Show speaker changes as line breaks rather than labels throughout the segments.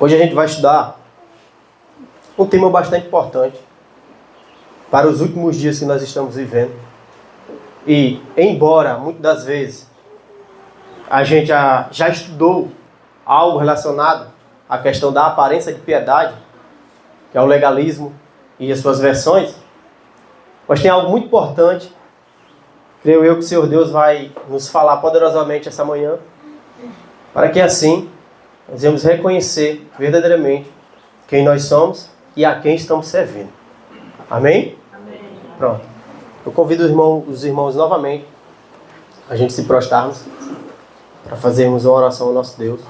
Hoje a gente vai estudar um tema bastante importante para os últimos dias que nós estamos vivendo. E, embora, muitas das vezes, a gente já estudou algo relacionado à questão da aparência de piedade, que é o legalismo e as suas versões, mas tem algo muito importante, creio eu, que o Senhor Deus vai nos falar poderosamente essa manhã, para que assim nós vamos reconhecer verdadeiramente quem nós somos e a quem estamos servindo. Amém?
Amém.
Pronto. Eu convido os irmãos novamente a gente se prostrarmos para fazermos uma oração ao nosso Deus.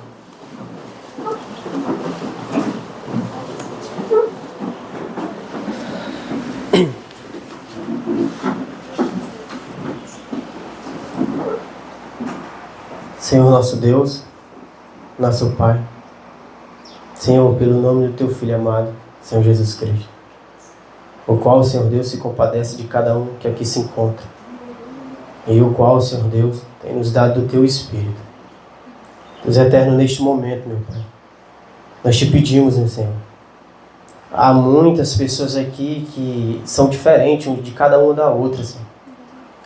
Senhor nosso Deus, nosso Pai, Senhor, pelo nome do Teu Filho amado, Senhor Jesus Cristo, o qual, Senhor Deus, se compadece de cada um que aqui se encontra, e o qual, Senhor Deus, tem nos dado do Teu Espírito. Deus eterno, neste momento, meu Pai, nós Te pedimos, meu Senhor, há muitas pessoas aqui que são diferentes de cada uma da outra, Senhor.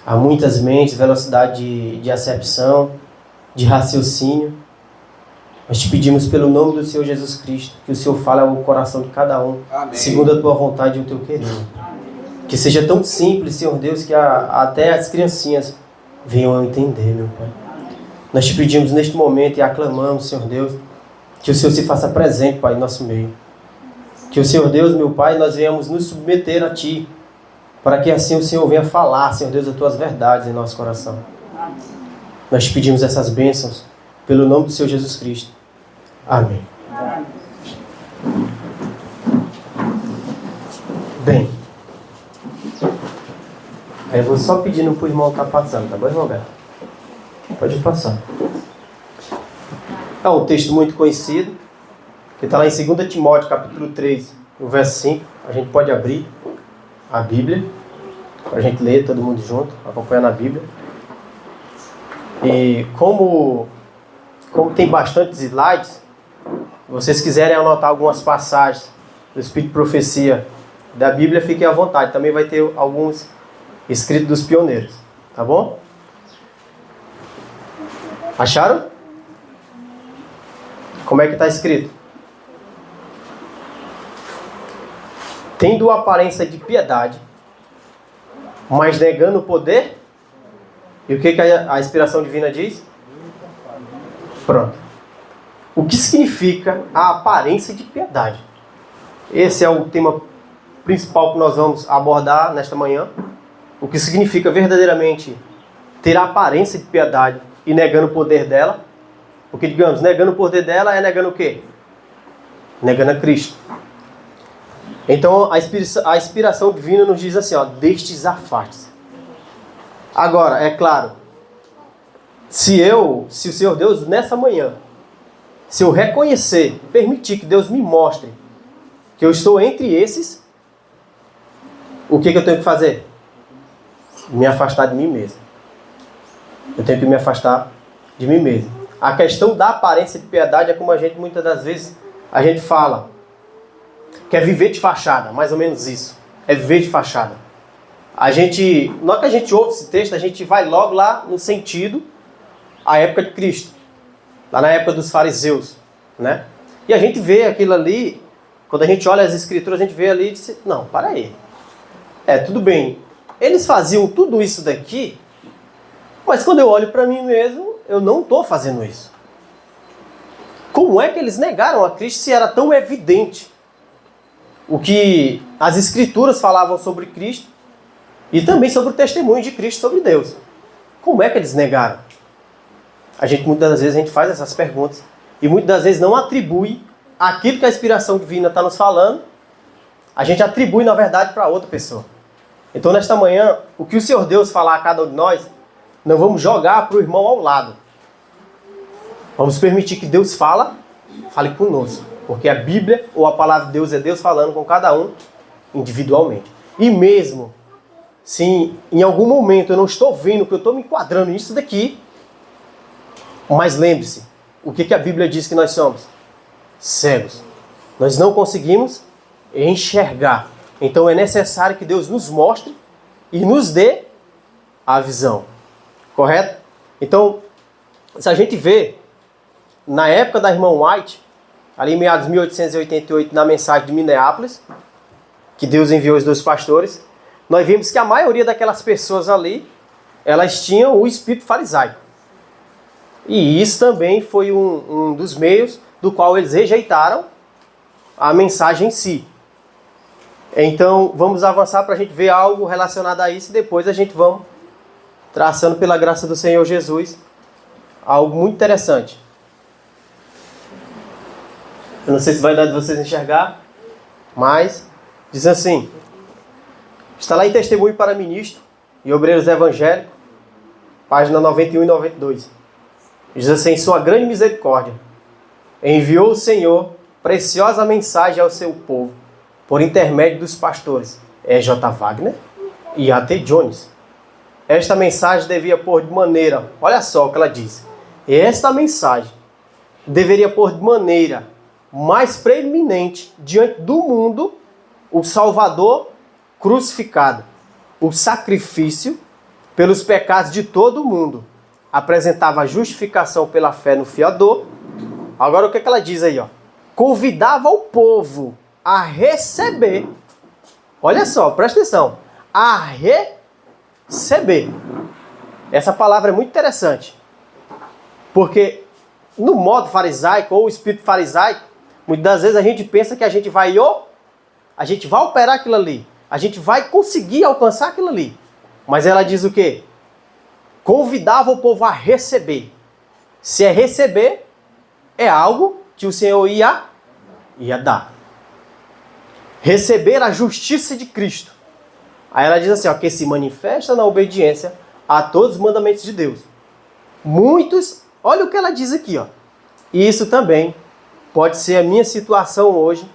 Há muitas mentes, velocidade de acepção, de raciocínio. Nós Te pedimos pelo nome do Senhor Jesus Cristo, que o Senhor fale ao coração de cada um, amém, segundo a Tua vontade e o Teu querer. Que seja tão simples, Senhor Deus, que até as criancinhas venham a entender, meu Pai. Nós Te pedimos neste momento e aclamamos, Senhor Deus, que o Senhor se faça presente, Pai, em nosso meio. Que o Senhor Deus, meu Pai, nós venhamos nos submeter a Ti, para que assim o Senhor venha falar, Senhor Deus, as Tuas verdades em nosso coração. Nós Te pedimos essas bênçãos pelo nome do Senhor Jesus Cristo. Amém. Bem, aí eu vou só pedindo para o irmão estar passando, tá bom, irmão Beto? Pode passar. É um texto muito conhecido, que está lá em 2 Timóteo, capítulo 3, no verso 5. A gente pode abrir a Bíblia, para a gente ler todo mundo junto, acompanhando a Bíblia. E como tem bastantes slides, se vocês quiserem anotar algumas passagens do Espírito de Profecia da Bíblia, fiquem à vontade. Também vai ter alguns escritos dos pioneiros, tá bom? Acharam? Como é que está escrito? Tendo aparência de piedade, mas negando o poder. E o que a inspiração divina diz? Pronto. O que significa a aparência de piedade? Esse é o tema principal que nós vamos abordar nesta manhã. O que significa verdadeiramente ter a aparência de piedade e negando o poder dela. Porque, digamos, negando o poder dela é negando o quê? Negando a Cristo. Então, a inspiração divina nos diz assim, ó, destes afaste-se. Agora, é claro, se o Senhor Deus, nessa manhã, se eu reconhecer, permitir que Deus me mostre que eu estou entre esses, o que eu tenho que fazer? Me afastar de mim mesmo. Eu tenho que me afastar de mim mesmo. A questão da aparência de piedade é como a gente, muitas das vezes, a gente fala, que é viver de fachada, mais ou menos isso. É viver de fachada. Na hora que a gente ouve esse texto, a gente vai logo lá no sentido, a época de Cristo. Lá na época dos fariseus, né? E a gente vê aquilo ali, quando a gente olha as escrituras, a gente vê ali e diz, não, para aí. Tudo bem. Eles faziam tudo isso daqui, mas quando eu olho para mim mesmo, eu não estou fazendo isso. Como é que eles negaram a Cristo se era tão evidente o que as escrituras falavam sobre Cristo e também sobre o testemunho de Cristo sobre Deus? Como é que eles negaram? Muitas das vezes a gente faz essas perguntas e muitas das vezes não atribui aquilo que a inspiração divina está nos falando, a gente atribui na verdade para outra pessoa. Então nesta manhã, o que o Senhor Deus falar a cada um de nós, não vamos jogar para o irmão ao lado. Vamos permitir que Deus fale conosco. Porque a Bíblia ou a palavra de Deus é Deus falando com cada um individualmente. E mesmo se em algum momento eu não estou vendo que eu estou me enquadrando nisso daqui, mas lembre-se, o que a Bíblia diz que nós somos? cegos. Nós não conseguimos enxergar. Então é necessário que Deus nos mostre e nos dê a visão. Correto? Então, se a gente vê, na época da irmã White, ali em meados de 1888, na mensagem de Minneapolis, que Deus enviou os 2 pastores, nós vimos que a maioria daquelas pessoas ali, elas tinham o espírito farisaico. E isso também foi um dos meios do qual eles rejeitaram a mensagem em si. Então, vamos avançar para a gente ver algo relacionado a isso e depois a gente vamos traçando pela graça do Senhor Jesus algo muito interessante. Eu não sei se vai dar de vocês enxergar, mas diz assim: está lá em Testemunho para Ministro e Obreiros Evangélicos, página 91 e 92. Diz assim: em sua grande misericórdia, enviou o Senhor preciosa mensagem ao seu povo, por intermédio dos pastores E.J. Wagner e A.T. Jones. Esta mensagem devia pôr de maneira, olha só o que ela diz, esta mensagem deveria pôr de maneira mais preeminente diante do mundo o Salvador crucificado, o sacrifício pelos pecados de todo o mundo, apresentava a justificação pela fé no Fiador. Agora o que ela diz aí, ó? Convidava o povo a receber, olha só, presta atenção, a receber. Essa palavra é muito interessante, porque no modo farisaico ou espírito farisaico, muitas das vezes a gente pensa que a gente vai operar aquilo ali, a gente vai conseguir alcançar aquilo ali. Mas ela diz o quê? Convidava o povo a receber. Se é receber, é algo que o Senhor ia dar. Receber a justiça de Cristo. Aí ela diz assim, ó, que se manifesta na obediência a todos os mandamentos de Deus. Muitos, olha o que ela diz aqui, ó. E isso também pode ser a minha situação hoje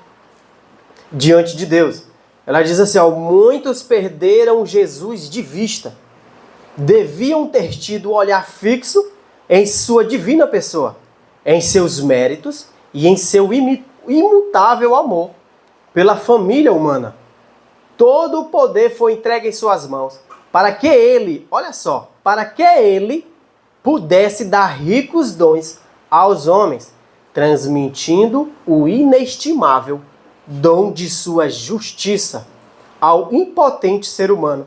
diante de Deus. Ela diz assim, ó, muitos perderam Jesus de vista. Deviam ter tido o olhar fixo em sua divina pessoa, em seus méritos e em seu imutável amor pela família humana. Todo o poder foi entregue em suas mãos para que ele, olha só, para que ele pudesse dar ricos dons aos homens, transmitindo o inestimável dom de sua justiça ao impotente ser humano.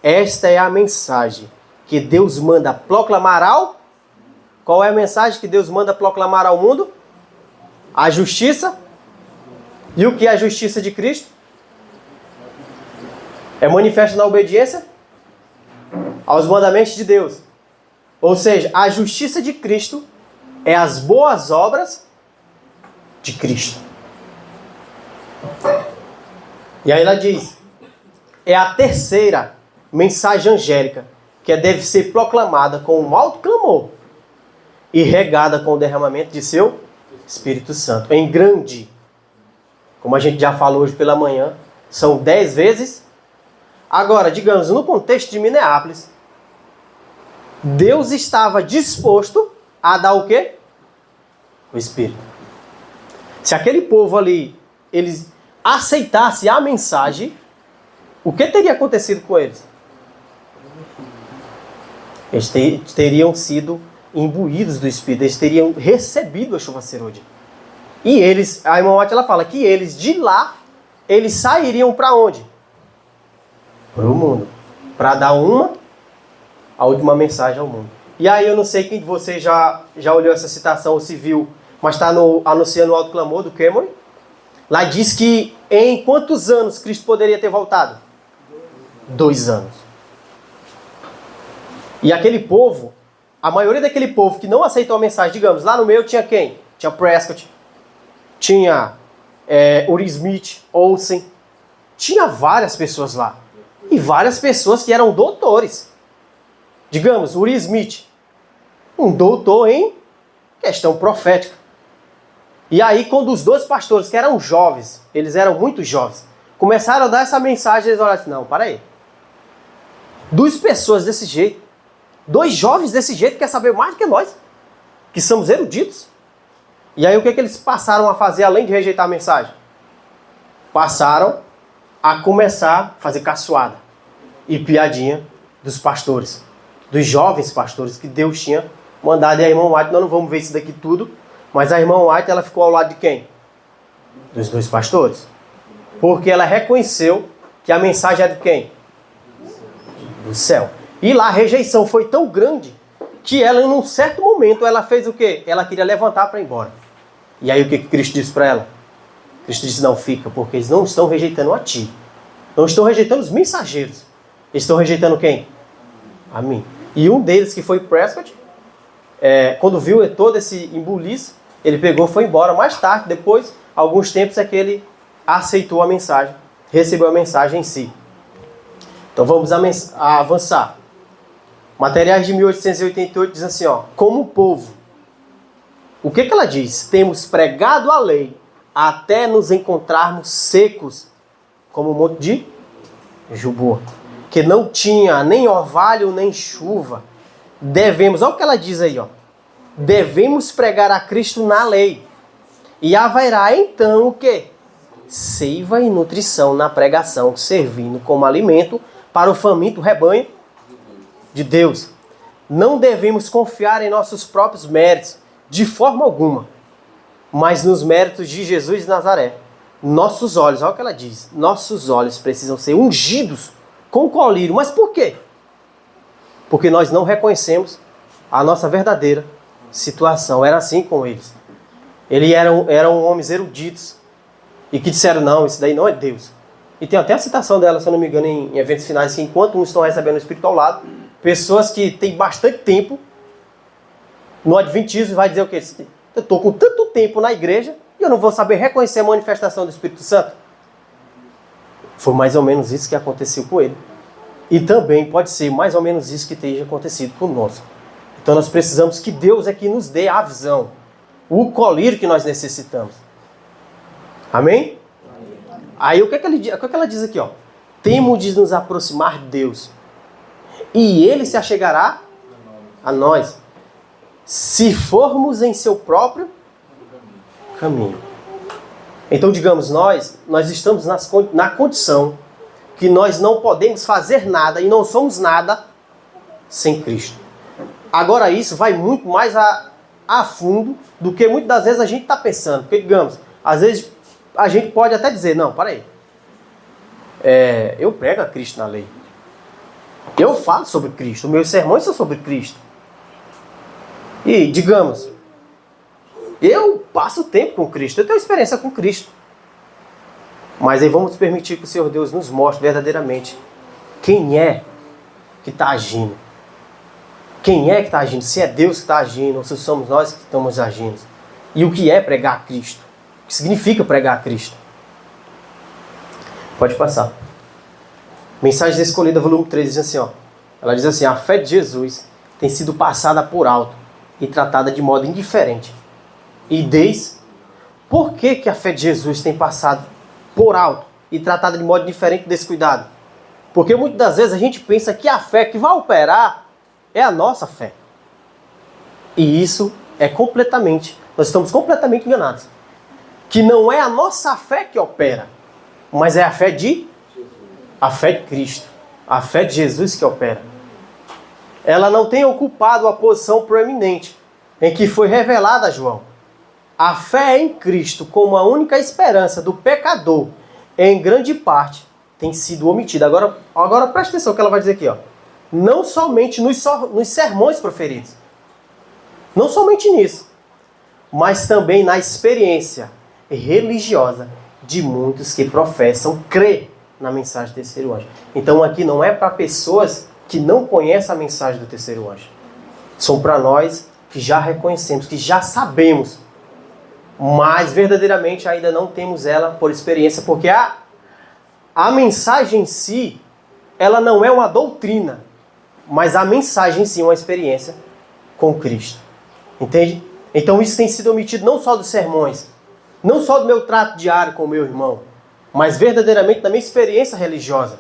Esta é a mensagem que Deus manda proclamar ao... Qual é a mensagem que Deus manda proclamar ao mundo? A justiça. E o que é a justiça de Cristo? É manifesta na obediência aos mandamentos de Deus. Ou seja, a justiça de Cristo é as boas obras de Cristo. E aí ela diz, é a terceira mensagem angélica que deve ser proclamada com um alto clamor e regada com o derramamento de seu Espírito Santo. Em grande, como a gente já falou hoje pela manhã, são 10 vezes. Agora, digamos, no contexto de Minneapolis, Deus estava disposto a dar o quê? O Espírito. Se aquele povo ali, eles aceitassem a mensagem, o que teria acontecido com eles? Eles teriam sido imbuídos do Espírito, eles teriam recebido a chuva serôdia. E eles, a irmã Watt, ela fala que eles, de lá, eles sairiam para onde? Para o mundo. Para dar a última mensagem ao mundo. E aí eu não sei quem de vocês já olhou essa citação ou se viu, mas está anunciando o alto clamor do Cameron. Lá diz que em quantos anos Cristo poderia ter voltado? 2 anos. E aquele povo, a maioria daquele povo que não aceitou a mensagem, digamos, lá no meio tinha quem? Tinha Prescott, tinha Uri Smith, Olsen, tinha várias pessoas lá. E várias pessoas que eram doutores. Digamos, Uri Smith, um doutor em questão profética. E aí, quando os 2 pastores, que eram jovens, eles eram muito jovens, começaram a dar essa mensagem, eles olharam assim, não, para aí. 2 pessoas desse jeito, 2 jovens desse jeito, quer saber mais do que nós, que somos eruditos. E aí o que eles passaram a fazer além de rejeitar a mensagem? Passaram a começar a fazer caçoada e piadinha dos pastores, dos jovens pastores que Deus tinha mandado. E a irmã White, nós não vamos ver isso daqui tudo, mas a irmã White, ela ficou ao lado de quem? Dos dois pastores. Porque ela reconheceu que a mensagem é de quem? Do céu. E lá a rejeição foi tão grande que ela, em um certo momento, ela fez o quê? Ela queria levantar para ir embora. E aí o que Cristo disse para ela? Cristo disse, não, fica, porque eles não estão rejeitando a ti. Não estão rejeitando os mensageiros. Eles estão rejeitando quem? A mim. E um deles, que foi Prescott, quando viu todo esse embuliço, ele pegou e foi embora. Mais tarde, depois, alguns tempos, é que ele aceitou a mensagem, recebeu a mensagem em si. Então vamos avançar. Materiais de 1888 diz assim, ó, como povo. O que ela diz? Temos pregado a lei até nos encontrarmos secos, como o monte de Jubô, que não tinha nem orvalho nem chuva. Devemos, olha o que ela diz aí, ó. Devemos pregar a Cristo na lei. E haverá então o quê? Seiva e nutrição na pregação, servindo como alimento para o faminto rebanho de Deus. Não devemos confiar em nossos próprios méritos, de forma alguma, mas nos méritos de Jesus de Nazaré. Nossos olhos, olha o que ela diz, nossos olhos precisam ser ungidos com colírio. Mas por quê? Porque nós não reconhecemos a nossa verdadeira situação. Era assim com eles. Eles eram homens eruditos e que disseram, não, isso daí não é Deus. E tem até a citação dela, se eu não me engano, em eventos finais, que enquanto uns estão recebendo o Espírito ao lado, pessoas que têm bastante tempo no Adventismo vai dizer o quê? Eu estou com tanto tempo na igreja e eu não vou saber reconhecer a manifestação do Espírito Santo. Foi mais ou menos isso que aconteceu com ele. E também pode ser mais ou menos isso que tenha acontecido conosco. Então nós precisamos que Deus é que nos dê a visão, o colírio que nós necessitamos. Amém? Aí o que ela diz aqui? Ó? Temos de nos aproximar de Deus e Ele se achegará a nós, se formos em seu próprio caminho. Então, digamos, nós estamos na condição que nós não podemos fazer nada e não somos nada sem Cristo. Agora, isso vai muito mais a fundo do que muitas das vezes a gente está pensando. Porque, digamos, às vezes a gente pode até dizer, não, para aí. Eu prego a Cristo na lei. Eu falo sobre Cristo. Meus sermões são sobre Cristo. E, digamos, eu passo tempo com Cristo. Eu tenho experiência com Cristo. Mas aí vamos permitir que o Senhor Deus nos mostre verdadeiramente quem é que está agindo. Quem é que está agindo? Se é Deus que está agindo ou se somos nós que estamos agindo. E o que é pregar a Cristo? O que significa pregar a Cristo? Pode passar. Mensagem Escolhida, volume 13, diz assim, ó. Ela diz assim, a fé de Jesus tem sido passada por alto e tratada de modo indiferente. Por que a fé de Jesus tem passado por alto e tratada de modo diferente e descuidado? Porque muitas das vezes a gente pensa que a fé que vai operar é a nossa fé. E isso é nós estamos completamente enganados. Que não é a nossa fé que opera, mas é a fé de Cristo, a fé de Jesus que opera. Ela não tem ocupado a posição proeminente em que foi revelada a João. A fé em Cristo como a única esperança do pecador, em grande parte, tem sido omitida. Agora presta atenção no que ela vai dizer aqui. Ó. Não somente nos sermões proferidos. Não somente nisso. Mas também na experiência religiosa de muitos que professam crer na mensagem do terceiro anjo. Então aqui não é para pessoas que não conhecem a mensagem do terceiro anjo. São para nós que já reconhecemos, que já sabemos, mas verdadeiramente ainda não temos ela por experiência, porque a mensagem em si, ela não é uma doutrina, mas a mensagem em si é uma experiência com Cristo. Entende? Então isso tem sido omitido não só dos sermões, não só do meu trato diário com o meu irmão, mas verdadeiramente da minha experiência religiosa.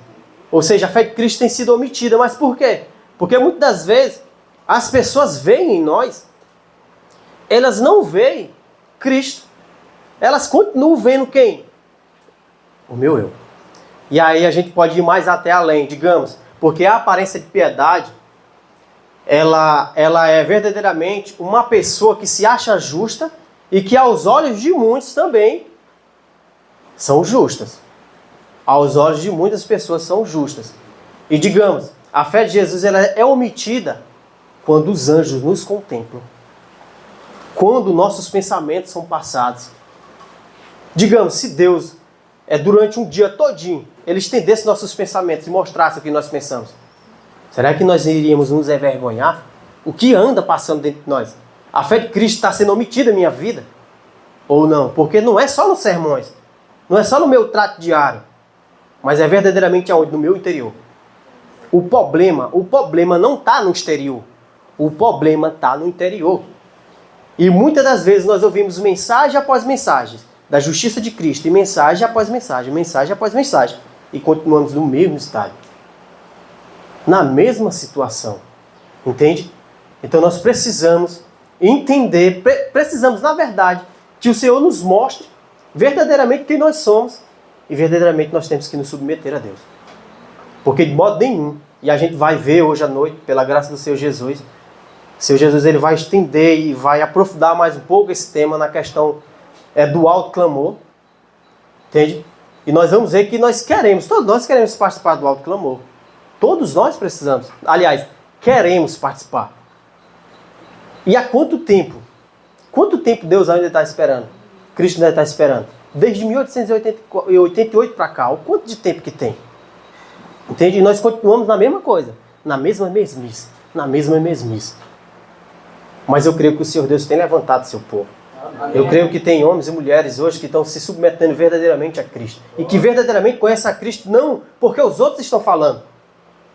Ou seja, a fé de Cristo tem sido omitida. Mas por quê? Porque muitas das vezes as pessoas veem em nós, elas não veem Cristo. Elas continuam vendo quem? O meu eu. E aí a gente pode ir mais até além, digamos, porque a aparência de piedade, ela é verdadeiramente uma pessoa que se acha justa e que aos olhos de muitos também são justas. Aos olhos de muitas pessoas são justas. E digamos, a fé de Jesus ela é omitida quando os anjos nos contemplam. Quando nossos pensamentos são passados. Digamos, se Deus, durante um dia todinho, Ele estendesse nossos pensamentos e mostrasse o que nós pensamos, será que nós iríamos nos envergonhar? O que anda passando dentro de nós? A fé de Cristo está sendo omitida na minha vida? Ou não? Porque não é só nos sermões, não é só no meu trato diário, mas é verdadeiramente aonde? No meu interior. O problema não está no exterior, o problema está no interior. E muitas das vezes nós ouvimos mensagem após mensagem da justiça de Cristo, e mensagem após mensagem, mensagem após mensagem, e continuamos no mesmo estágio, na mesma situação, entende? Então nós precisamos entender, precisamos na verdade que o Senhor nos mostre verdadeiramente quem nós somos, e verdadeiramente nós temos que nos submeter a Deus, porque de modo nenhum, e a gente vai ver hoje à noite, pela graça do Senhor Jesus, o Senhor Jesus ele vai estender e vai aprofundar mais um pouco esse tema na questão do alto clamor, entende? E nós vamos ver que todos nós queremos participar do alto clamor. Todos nós precisamos. Aliás, queremos participar. E há quanto tempo? Quanto tempo Deus ainda está esperando? Cristo ainda está esperando? Desde 1888 para cá. O quanto de tempo que tem? Entende? E nós continuamos na mesma coisa. Na mesma mesmice. Na mesma mesmice. Mas eu creio que o Senhor Deus tem levantado seu povo. Eu creio que tem homens e mulheres hoje que estão se submetendo verdadeiramente a Cristo. E que verdadeiramente conhecem a Cristo não porque os outros estão falando,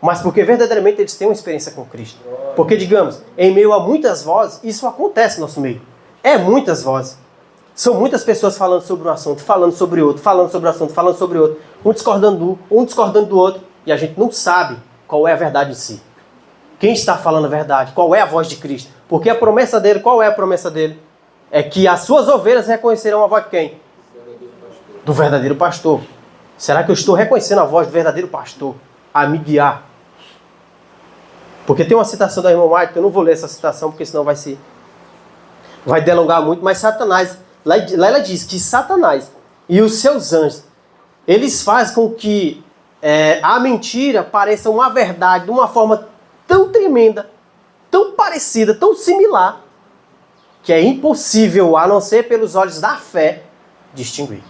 mas porque verdadeiramente eles têm uma experiência com Cristo. Porque, digamos, em meio a muitas vozes, isso acontece no nosso meio. É muitas vozes. São muitas pessoas falando sobre um assunto, falando sobre outro, falando sobre o assunto, falando sobre outro. Um discordando do outro. E a gente não sabe qual é a verdade em si. Quem está falando a verdade? Qual é a voz de Cristo? Porque a promessa dele, qual é a promessa dele? É que as suas ovelhas reconhecerão a voz de quem? Do verdadeiro pastor. Será que eu estou reconhecendo a voz do verdadeiro pastor a me guiar? Porque tem uma citação da irmã White, que eu não vou ler essa citação, porque senão vai delongar muito, mas Satanás, lá ela diz que Satanás e os seus anjos, eles fazem com que a mentira pareça uma verdade de uma forma tão tremenda, tão parecida, tão similar, que é impossível, a não ser pelos olhos da fé, distinguir.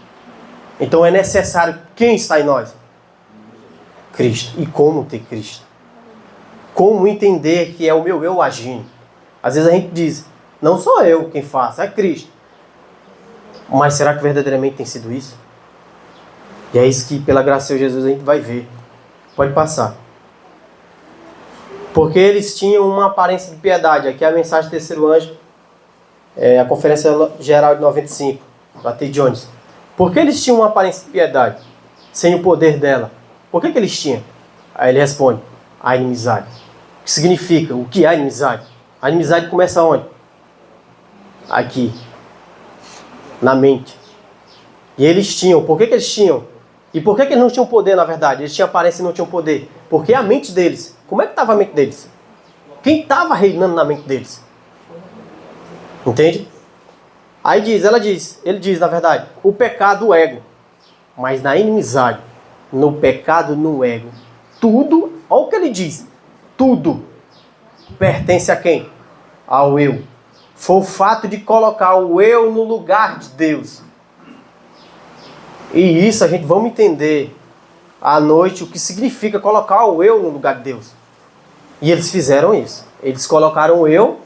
Então é necessário quem está em nós? Cristo. E como ter Cristo? Como entender que é o meu eu agindo? Às vezes a gente diz, não sou eu quem faço, é Cristo. Mas será que verdadeiramente tem sido isso? E é isso que, pela graça de Jesus, a gente vai ver. Pode passar. Porque eles tinham uma aparência de piedade. Aqui é a mensagem do terceiro anjo, a Conferência Geral de 95, T. Jones. Por que eles tinham uma aparência de piedade, sem o poder dela? Por que eles tinham? Aí ele responde, a inimizade. O que significa? O que é a inimizade? A inimizade começa onde? Aqui. Na mente. E eles tinham. Por que eles tinham? E por que eles não tinham poder, na verdade? Eles tinham aparência e não tinham poder. Porque a mente deles. Como é que estava a mente deles? Quem estava reinando na mente deles? Entende? Aí ele diz, na verdade, o pecado, o ego. Mas na inimizade, no pecado, no ego, tudo, olha o que ele diz, tudo pertence a quem? Ao eu. Foi o fato de colocar o eu no lugar de Deus. E isso a gente vamos entender à noite o que significa colocar o eu no lugar de Deus. E eles fizeram isso. Eles colocaram o eu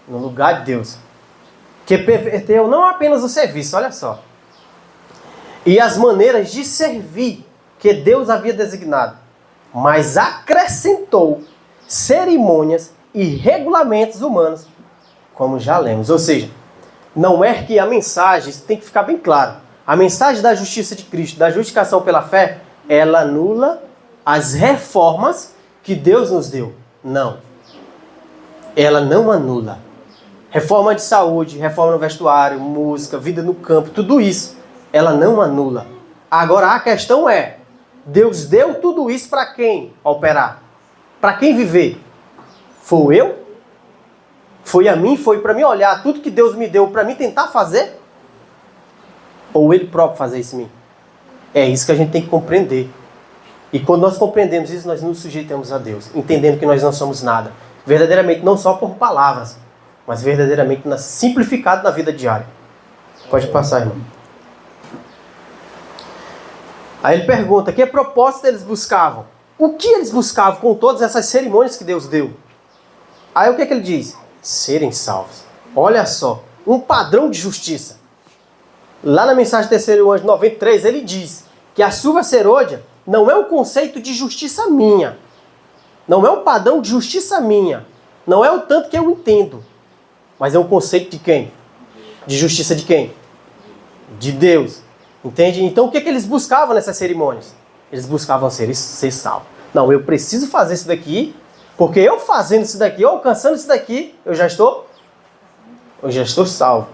no lugar de Deus. Que perverteu não apenas o serviço, olha só. E as maneiras de servir que Deus havia designado. Mas acrescentou cerimônias e regulamentos humanos, como já lemos. Ou seja, não é que a mensagem, isso tem que ficar bem claro. A mensagem da justiça de Cristo, da justificação pela fé, ela anula as reformas que Deus nos deu. Não. Ela não anula. Reforma de saúde, reforma no vestuário, música, vida no campo, tudo isso, ela não anula. Agora a questão é, Deus deu tudo isso para quem operar? Para quem viver? Foi eu? Foi a mim? Foi para mim olhar tudo que Deus me deu para mim tentar fazer? Ou Ele próprio fazer isso em mim? É isso que a gente tem que compreender. E quando nós compreendemos isso, nós nos sujeitamos a Deus, entendendo que nós não somos nada. Verdadeiramente, não só por palavras, mas verdadeiramente simplificado na vida diária. Pode passar, irmão. Aí ele pergunta, que propósito eles buscavam? O que eles buscavam com todas essas cerimônias que Deus deu? Aí o que ele diz? Serem salvos. Olha só, um padrão de justiça. Lá na mensagem do terceiro anjo 93, ele diz que a chuva serôdia não é um conceito de justiça minha. Não é um padrão de justiça minha. Não é o tanto que eu entendo. Mas é um conceito de quem? De justiça de quem? De Deus. Entende? Então o que eles buscavam nessas cerimônias? Eles buscavam ser salvos. Não, eu preciso fazer isso daqui, porque eu fazendo isso daqui, eu alcançando isso daqui, eu já estou salvo.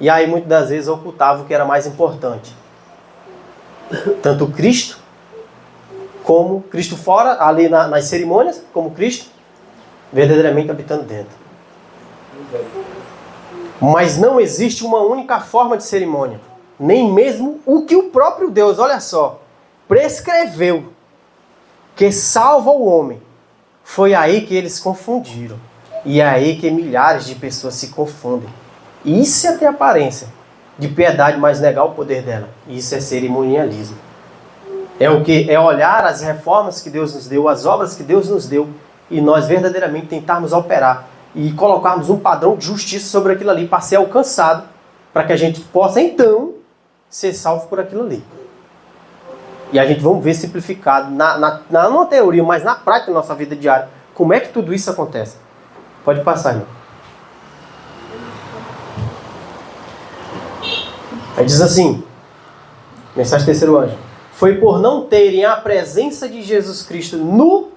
E aí muitas das vezes ocultava o que era mais importante. Tanto Cristo, como Cristo fora, ali nas cerimônias, como Cristo, verdadeiramente habitando dentro. Mas não existe uma única forma de cerimônia. Nem mesmo o que o próprio Deus, olha só, prescreveu que salva o homem. Foi aí que eles confundiram. E é aí que milhares de pessoas se confundem. Isso é ter aparência de piedade, mas negar o poder dela. Isso é cerimonialismo. É o que? É olhar as reformas que Deus nos deu, as obras que Deus nos deu, e nós verdadeiramente tentarmos operar e colocarmos um padrão de justiça sobre aquilo ali para ser alcançado, para que a gente possa então ser salvo por aquilo ali. E a gente vamos ver simplificado, não teoria, mas na prática da nossa vida diária, como é que tudo isso acontece. Pode passar, irmão. Aí diz assim, mensagem do terceiro anjo. Foi por não terem a presença de Jesus Cristo no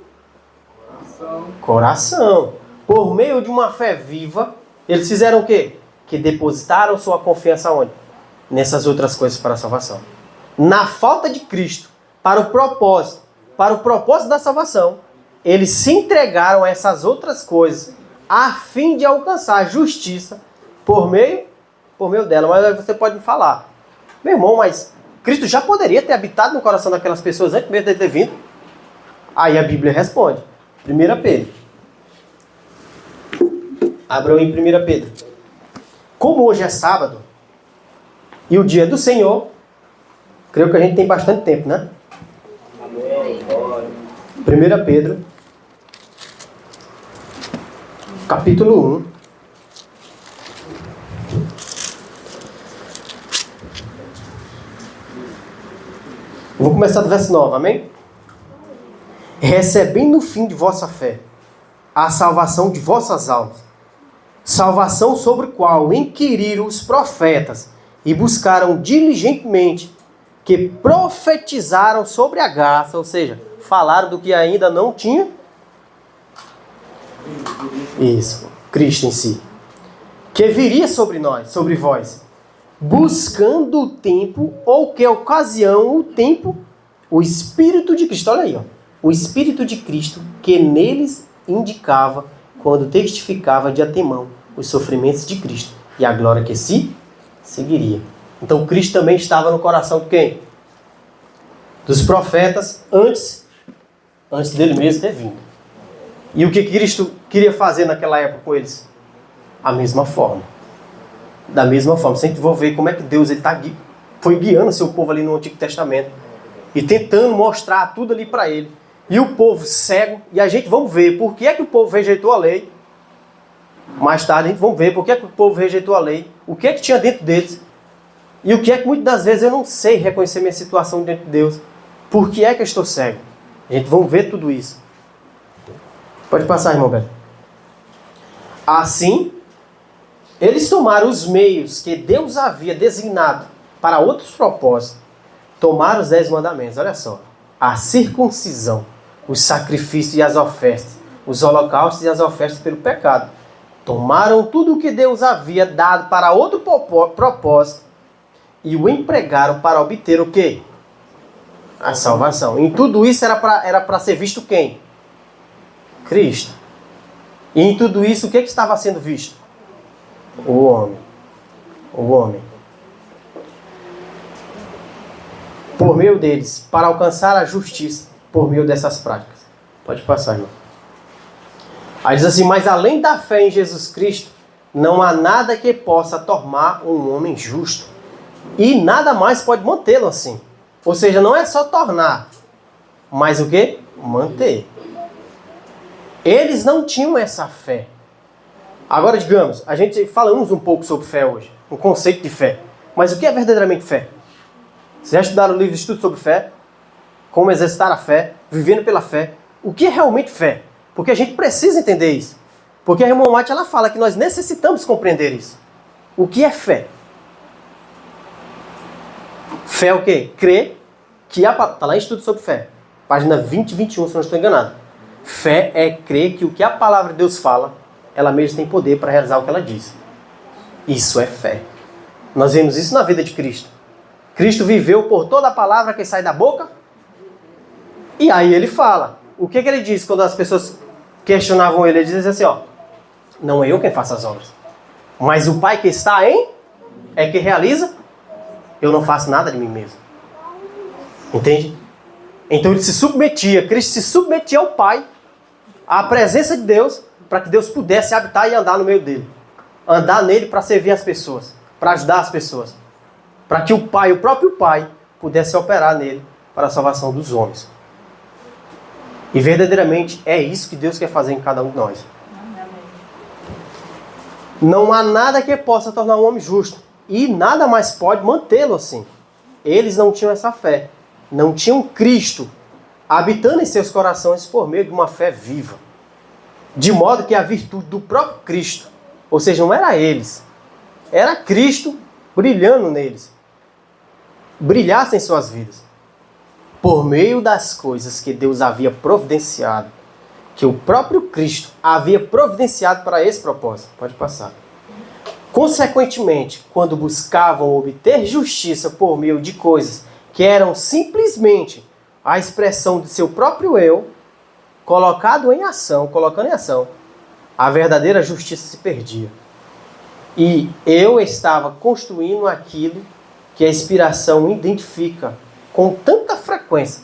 coração. Por meio de uma fé viva, eles fizeram o quê? Que depositaram sua confiança onde? Nessas outras coisas para a salvação. Na falta de Cristo, para o propósito da salvação, eles se entregaram a essas outras coisas, a fim de alcançar a justiça por meio dela. Mas você pode me falar, meu irmão, mas Cristo já poderia ter habitado no coração daquelas pessoas antes mesmo de ter vindo? Aí a Bíblia responde. 1 Pedro. Abram em 1 Pedro. Como hoje é sábado e o dia do Senhor, creio que a gente tem bastante tempo, né? 1 Pedro, capítulo 1. Vou começar do verso 9, amém? Recebendo no fim de vossa fé a salvação de vossas almas, salvação sobre a qual inquiriram os profetas e buscaram diligentemente, que profetizaram sobre a graça, ou seja, falaram do que ainda não tinha. Isso, Cristo em si. Que viria sobre nós, sobre vós, buscando o tempo, ou que ocasião o tempo, o Espírito de Cristo. Olha aí, ó. O Espírito de Cristo que neles indicava, quando testificava de antemão os sofrimentos de Cristo e a glória que se seguiria. Então Cristo também estava no coração de quem? Dos profetas, antes dele mesmo ter vindo. E o que Cristo queria fazer naquela época com eles? A mesma forma. Da mesma forma. Sempre vou ver como é que Deus foi guiando seu povo ali no Antigo Testamento. E tentando mostrar tudo ali para ele. E o povo cego. E a gente vamos ver por que é que o povo rejeitou a lei. Mais tarde a gente vamos ver por que é que o povo rejeitou a lei. O que é que tinha dentro deles. E o que é que muitas das vezes eu não sei reconhecer minha situação dentro de Deus. Por que é que eu estou cego? A gente vamos ver tudo isso. Pode passar, irmão Beto. Assim, eles tomaram os meios que Deus havia designado para outros propósitos. Tomaram os 10 mandamentos, olha só. A circuncisão, os sacrifícios e as ofertas, os holocaustos e as ofertas pelo pecado. Tomaram tudo o que Deus havia dado para outro propósito e o empregaram para obter o quê? A salvação. Em tudo isso era para ser visto quem? Cristo. E em tudo isso o que estava sendo visto? O homem. O homem. Por meio deles, para alcançar a justiça, por meio dessas práticas. Pode passar, irmão. Aí diz assim, mas além da fé em Jesus Cristo, não há nada que possa tornar um homem justo. E nada mais pode mantê-lo assim. Ou seja, não é só tornar, mas o quê? Manter. Eles não tinham essa fé. Agora, digamos, a gente falamos um pouco sobre fé hoje, o conceito de fé. Mas o que é verdadeiramente fé? Vocês já estudaram o livro de estudo sobre fé? Como exercitar a fé, vivendo pela fé. O que é realmente fé? Porque a gente precisa entender isso. Porque a irmã White, ela fala que nós necessitamos compreender isso. O que é fé? Fé é o quê? Crer que está lá em estudo sobre fé. Página 20 e 21, se não estou enganado. Fé é crer que o que a palavra de Deus fala, ela mesma tem poder para realizar o que ela diz. Isso é fé. Nós vemos isso na vida de Cristo. Cristo viveu por toda a palavra que sai da boca. E aí ele fala. O que ele diz quando as pessoas questionavam ele? Ele dizia assim, ó. Não é eu quem faço as obras. Mas o Pai que está em é que realiza. Eu não faço nada de mim mesmo. Entende? Então ele se submetia. Cristo se submetia ao Pai. À presença de Deus. Para que Deus pudesse habitar e andar no meio dele. Andar nele para servir as pessoas. Para ajudar as pessoas. Para que o Pai, o próprio Pai, pudesse operar nele para a salvação dos homens. E verdadeiramente é isso que Deus quer fazer em cada um de nós. Não há nada que possa tornar um homem justo. E nada mais pode mantê-lo assim. Eles não tinham essa fé. Não tinham Cristo habitando em seus corações por meio de uma fé viva. De modo que a virtude do próprio Cristo, ou seja, não era eles, era Cristo brilhando neles. Brilhasse em suas vidas. Por meio das coisas que Deus havia providenciado, que o próprio Cristo havia providenciado para esse propósito. Pode passar. Consequentemente, quando buscavam obter justiça por meio de coisas que eram simplesmente a expressão de seu próprio eu, colocando em ação, a verdadeira justiça se perdia. E eu estava construindo aquilo que a inspiração identifica com tanta frequência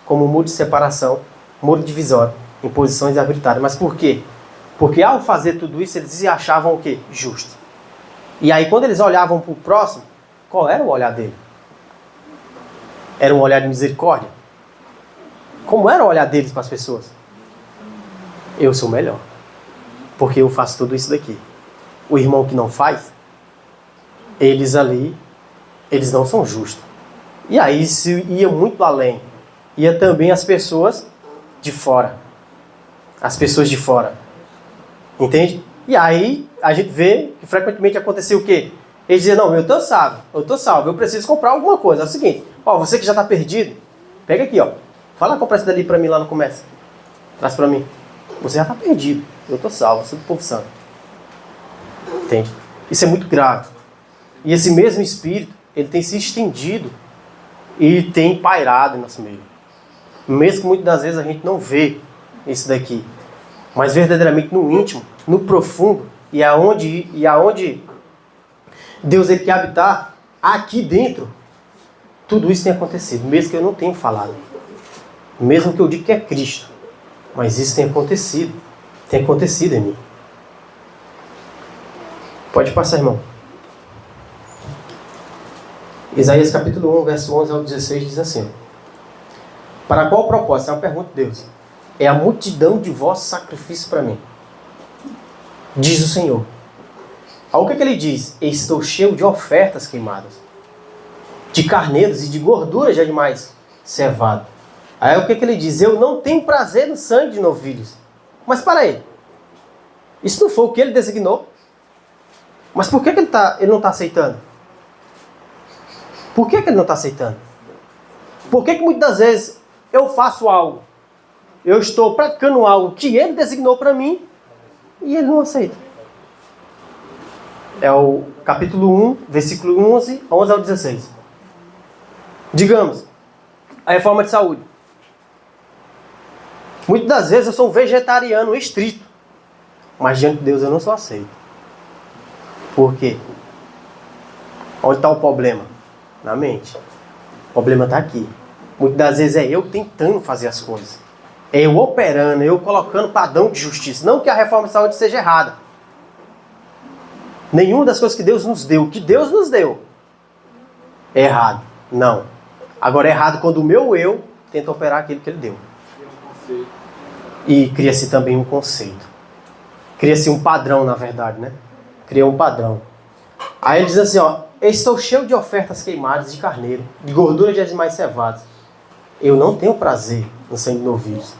como muro de separação, muro divisório, em posições arbitrárias. Mas por quê? Porque ao fazer tudo isso, eles se achavam o quê? Justo. E aí quando eles olhavam para o próximo, qual era o olhar dele? Era um olhar de misericórdia? Como era o olhar deles para as pessoas? Eu sou melhor, porque eu faço tudo isso daqui. O irmão que não faz, eles não são justos. E aí isso ia muito além. Ia também as pessoas de fora. As pessoas de fora. Entende? E aí a gente vê que frequentemente acontecia o quê? Eles diziam, não, eu tô salvo, eu preciso comprar alguma coisa. É o seguinte, ó, você que já está perdido, pega aqui, ó. Fala comprar isso dali para mim lá no comércio. Traz para mim. Você já está perdido. Eu tô salvo, eu sou do povo santo. Entende? Isso é muito grave. E esse mesmo espírito, ele tem se estendido e tem pairado em nosso meio. Mesmo que muitas das vezes a gente não vê isso daqui. Mas verdadeiramente no íntimo, no profundo, e aonde Deus ele quer habitar, aqui dentro, tudo isso tem acontecido. Mesmo que eu não tenha falado. Mesmo que eu diga que é Cristo. Mas isso tem acontecido. Tem acontecido em mim. Pode passar, irmão. Isaías capítulo 1, verso 11 ao 16 diz assim: para qual propósito? É uma pergunta de Deus. É a multidão de vossos sacrifícios para mim. Diz o Senhor. Aí o que ele diz? Estou cheio de ofertas queimadas, de carneiros e de gordura de animais cevados. Aí o que ele diz? Eu não tenho prazer no sangue de novilhos. Mas para aí. Isso não foi o que ele designou? Mas por que ele não está aceitando? Por que ele não está aceitando? Por que muitas das vezes eu faço algo, eu estou praticando algo que ele designou para mim e ele não aceita? É o capítulo 1, versículo 11 ao 16. Digamos, a reforma de saúde. Muitas das vezes eu sou um vegetariano estrito, mas diante de Deus eu não sou aceito. Por quê? Onde está o problema? Na mente. O problema está aqui. Muitas das vezes é eu tentando fazer as coisas. É eu operando, eu colocando padrão de justiça. Não que a reforma de saúde seja errada. Nenhuma das coisas que Deus nos deu, é errado. Não. Agora é errado quando o meu eu tenta operar aquilo que Ele deu. E cria-se também um conceito. Cria-se um padrão, na verdade, né? Cria um padrão. Aí ele diz assim, ó: estou cheio de ofertas queimadas de carneiro, de gordura de animais cevados. Eu não tenho prazer no sangue de novilhos,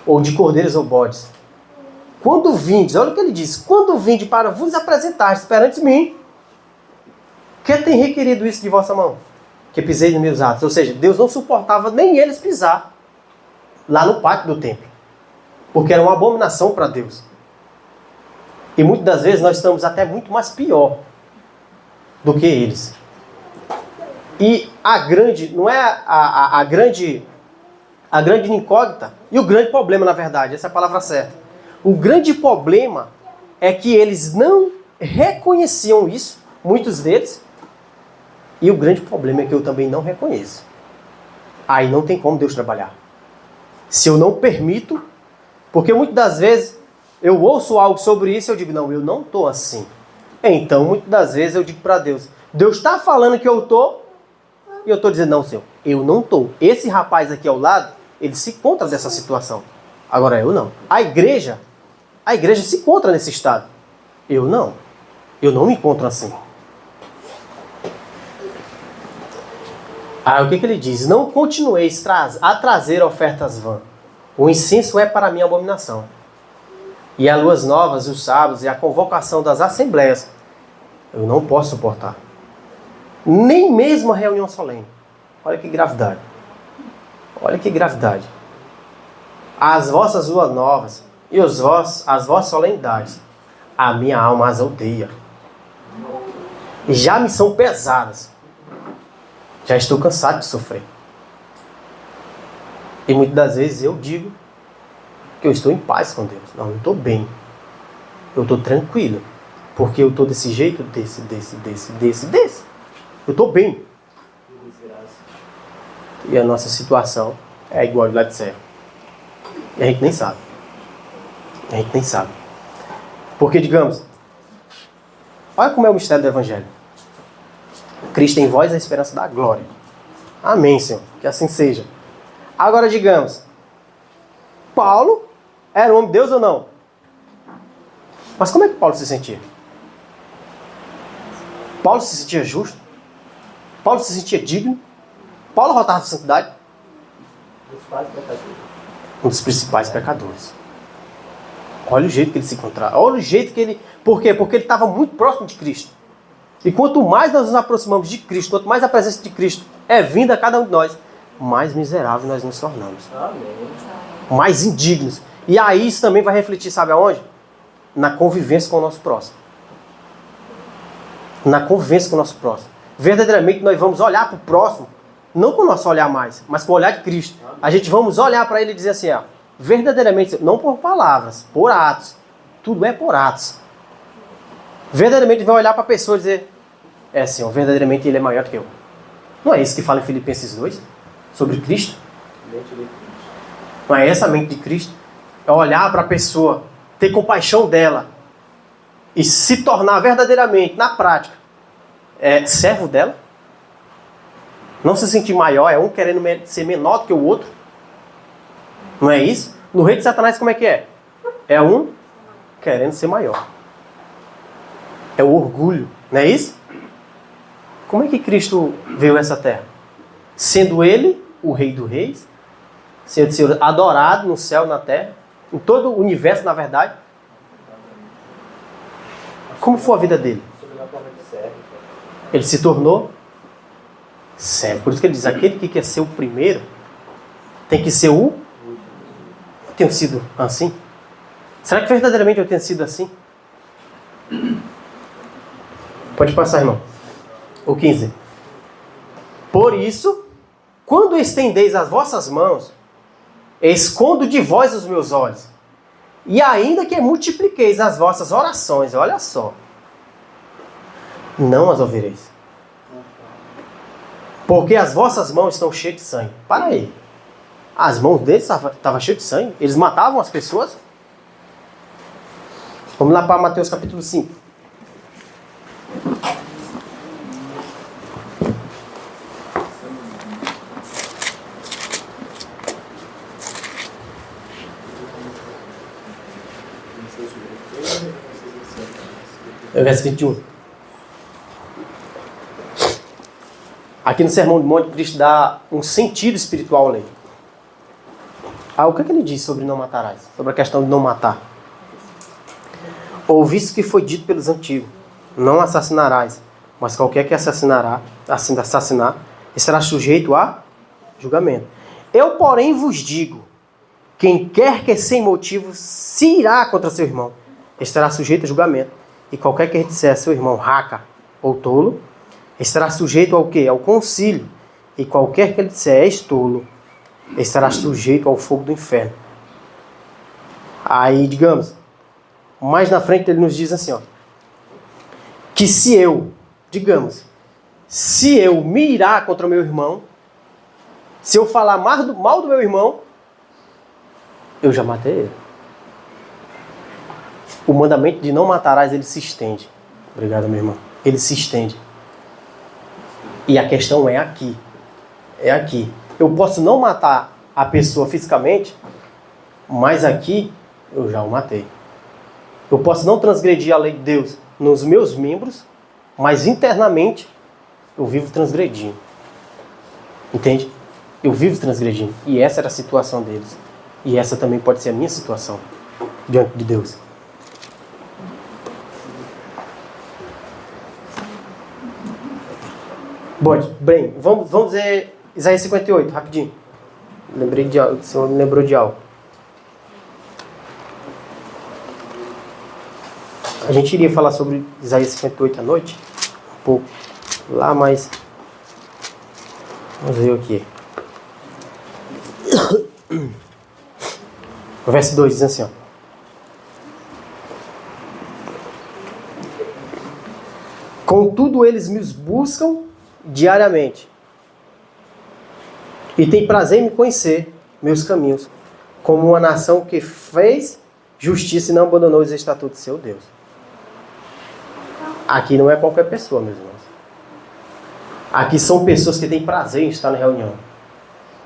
ou de cordeiros ou bodes. Quando vindes, olha o que ele diz: quando vinde para vos apresentar perante mim, que tem requerido isso de vossa mão? Que pisei nos meus atos. Ou seja, Deus não suportava nem eles pisar lá no pátio do templo, porque era uma abominação para Deus. E muitas das vezes nós estamos até muito mais pior do que eles. E a grande, não é a grande incógnita, e o grande problema, na verdade, essa é a palavra certa. O grande problema é que eles não reconheciam isso, muitos deles, e o grande problema é que eu também não reconheço. Aí não tem como Deus trabalhar. Se eu não permito, porque muitas das vezes eu ouço algo sobre isso e eu digo, não, eu não estou assim. Então, muitas das vezes eu digo para Deus, Deus está falando que eu estou, e eu estou dizendo, não, Senhor, eu não estou. Esse rapaz aqui ao lado, ele se encontra dessa situação. Agora eu não. A igreja se encontra nesse estado. Eu não me encontro assim. Aí o que ele diz? Não continueis a trazer ofertas vãs. O incenso é para mim abominação. E as luas novas, os sábados e a convocação das assembleias, eu não posso suportar. Nem mesmo a reunião solene. Olha que gravidade. Olha que gravidade. As vossas luas novas e as vossas solenidades, a minha alma as odeia. Já me são pesadas. Já estou cansado de sofrer. E muitas das vezes eu digo que eu estou em paz com Deus. Não, eu estou bem. Eu estou tranquilo. Porque eu estou desse jeito, desse. Eu estou bem. E a nossa situação é igual de lá de céu. E a gente nem sabe. A gente nem sabe. Porque, digamos, olha como é o mistério do Evangelho. Cristo em vós é a esperança da glória. Amém, Senhor. Que assim seja. Agora, digamos, Paulo era um homem de Deus ou não? Mas como é que Paulo se sentia? Paulo se sentia justo? Paulo se sentia digno? Paulo rotava a santidade? Um dos principais pecadores. Olha o jeito que ele se encontrava. Olha o jeito que ele... Por quê? Porque ele estava muito próximo de Cristo. E quanto mais nós nos aproximamos de Cristo, quanto mais a presença de Cristo é vinda a cada um de nós, mais miserável nós nos tornamos. Amém. Mais indignos. E aí isso também vai refletir, sabe aonde? Na convivência com o nosso próximo. Na convivência com o nosso próximo. Verdadeiramente nós vamos olhar para o próximo, não com o nosso olhar mais, mas com o olhar de Cristo. A gente vamos olhar para ele e dizer assim, ó, verdadeiramente, não por palavras, por atos. Tudo é por atos. Verdadeiramente vai olhar para a pessoa e dizer, Senhor, verdadeiramente ele é maior do que eu. Não é isso que fala em Filipenses 2? Sobre Cristo? Não é essa a mente de Cristo? É olhar para a pessoa, ter compaixão dela e se tornar verdadeiramente, na prática, servo dela? Não se sentir maior, é um querendo ser menor do que o outro? Não é isso? No reino de Satanás como é que é? É um querendo ser maior. É o orgulho, não é isso? Como é que Cristo veio a essa terra? Sendo ele o Rei dos Reis, sendo Senhor adorado no céu e na terra, em todo o universo, na verdade. Como foi a vida dele? Ele se tornou servo. Por isso que ele diz, aquele que quer ser o primeiro, tem que ser o... Eu tenho sido assim? Será que verdadeiramente eu tenho sido assim? Pode passar, irmão. O 15. Por isso, quando estendeis as vossas mãos, escondo de vós os meus olhos. E ainda que multipliqueis as vossas orações, olha só, não as ouvireis. Porque as vossas mãos estão cheias de sangue. Para aí. As mãos deles estavam cheias de sangue? Eles matavam as pessoas? Vamos lá para Mateus capítulo 5. Verso 21. Aqui no Sermão do Monte, Cristo dá um sentido espiritual à lei. O que ele diz sobre não matarás? Sobre a questão de não matar. Ouviste que foi dito pelos antigos: não assassinarás, mas qualquer que assassinar, estará sujeito a julgamento. Eu, porém, vos digo: quem quer que sem motivo se irá contra seu irmão, estará sujeito a julgamento. E qualquer que disser a seu irmão raca ou tolo, estará sujeito ao quê? Ao concílio. E qualquer que ele disser és tolo, estará sujeito ao fogo do inferno. Aí, digamos, mais na frente ele nos diz assim, ó, que se eu me irar contra o meu irmão, se eu falar mal do meu irmão, eu já matei ele. O mandamento de não matarás, ele se estende. Obrigado, meu irmão. Ele se estende. E a questão é aqui. É aqui. Eu posso não matar a pessoa fisicamente, mas aqui eu já o matei. Eu posso não transgredir a lei de Deus nos meus membros, mas internamente eu vivo transgredindo. Entende? Eu vivo transgredindo. E essa era a situação deles. E essa também pode ser a minha situação diante de Deus. Bem, vamos ver Isaías 58, rapidinho. Lembrei de algo, o Senhor me lembrou de algo. A gente iria falar sobre Isaías 58 à noite, um pouco lá, mas vamos ver o que. O verso 2 diz assim, ó. Contudo, eles me buscam diariamente e tem prazer em me conhecer meus caminhos, como uma nação que fez justiça e não abandonou os estatutos de seu Deus. Aqui não é qualquer pessoa, meus irmãos. Aqui são pessoas que têm prazer em estar na reunião.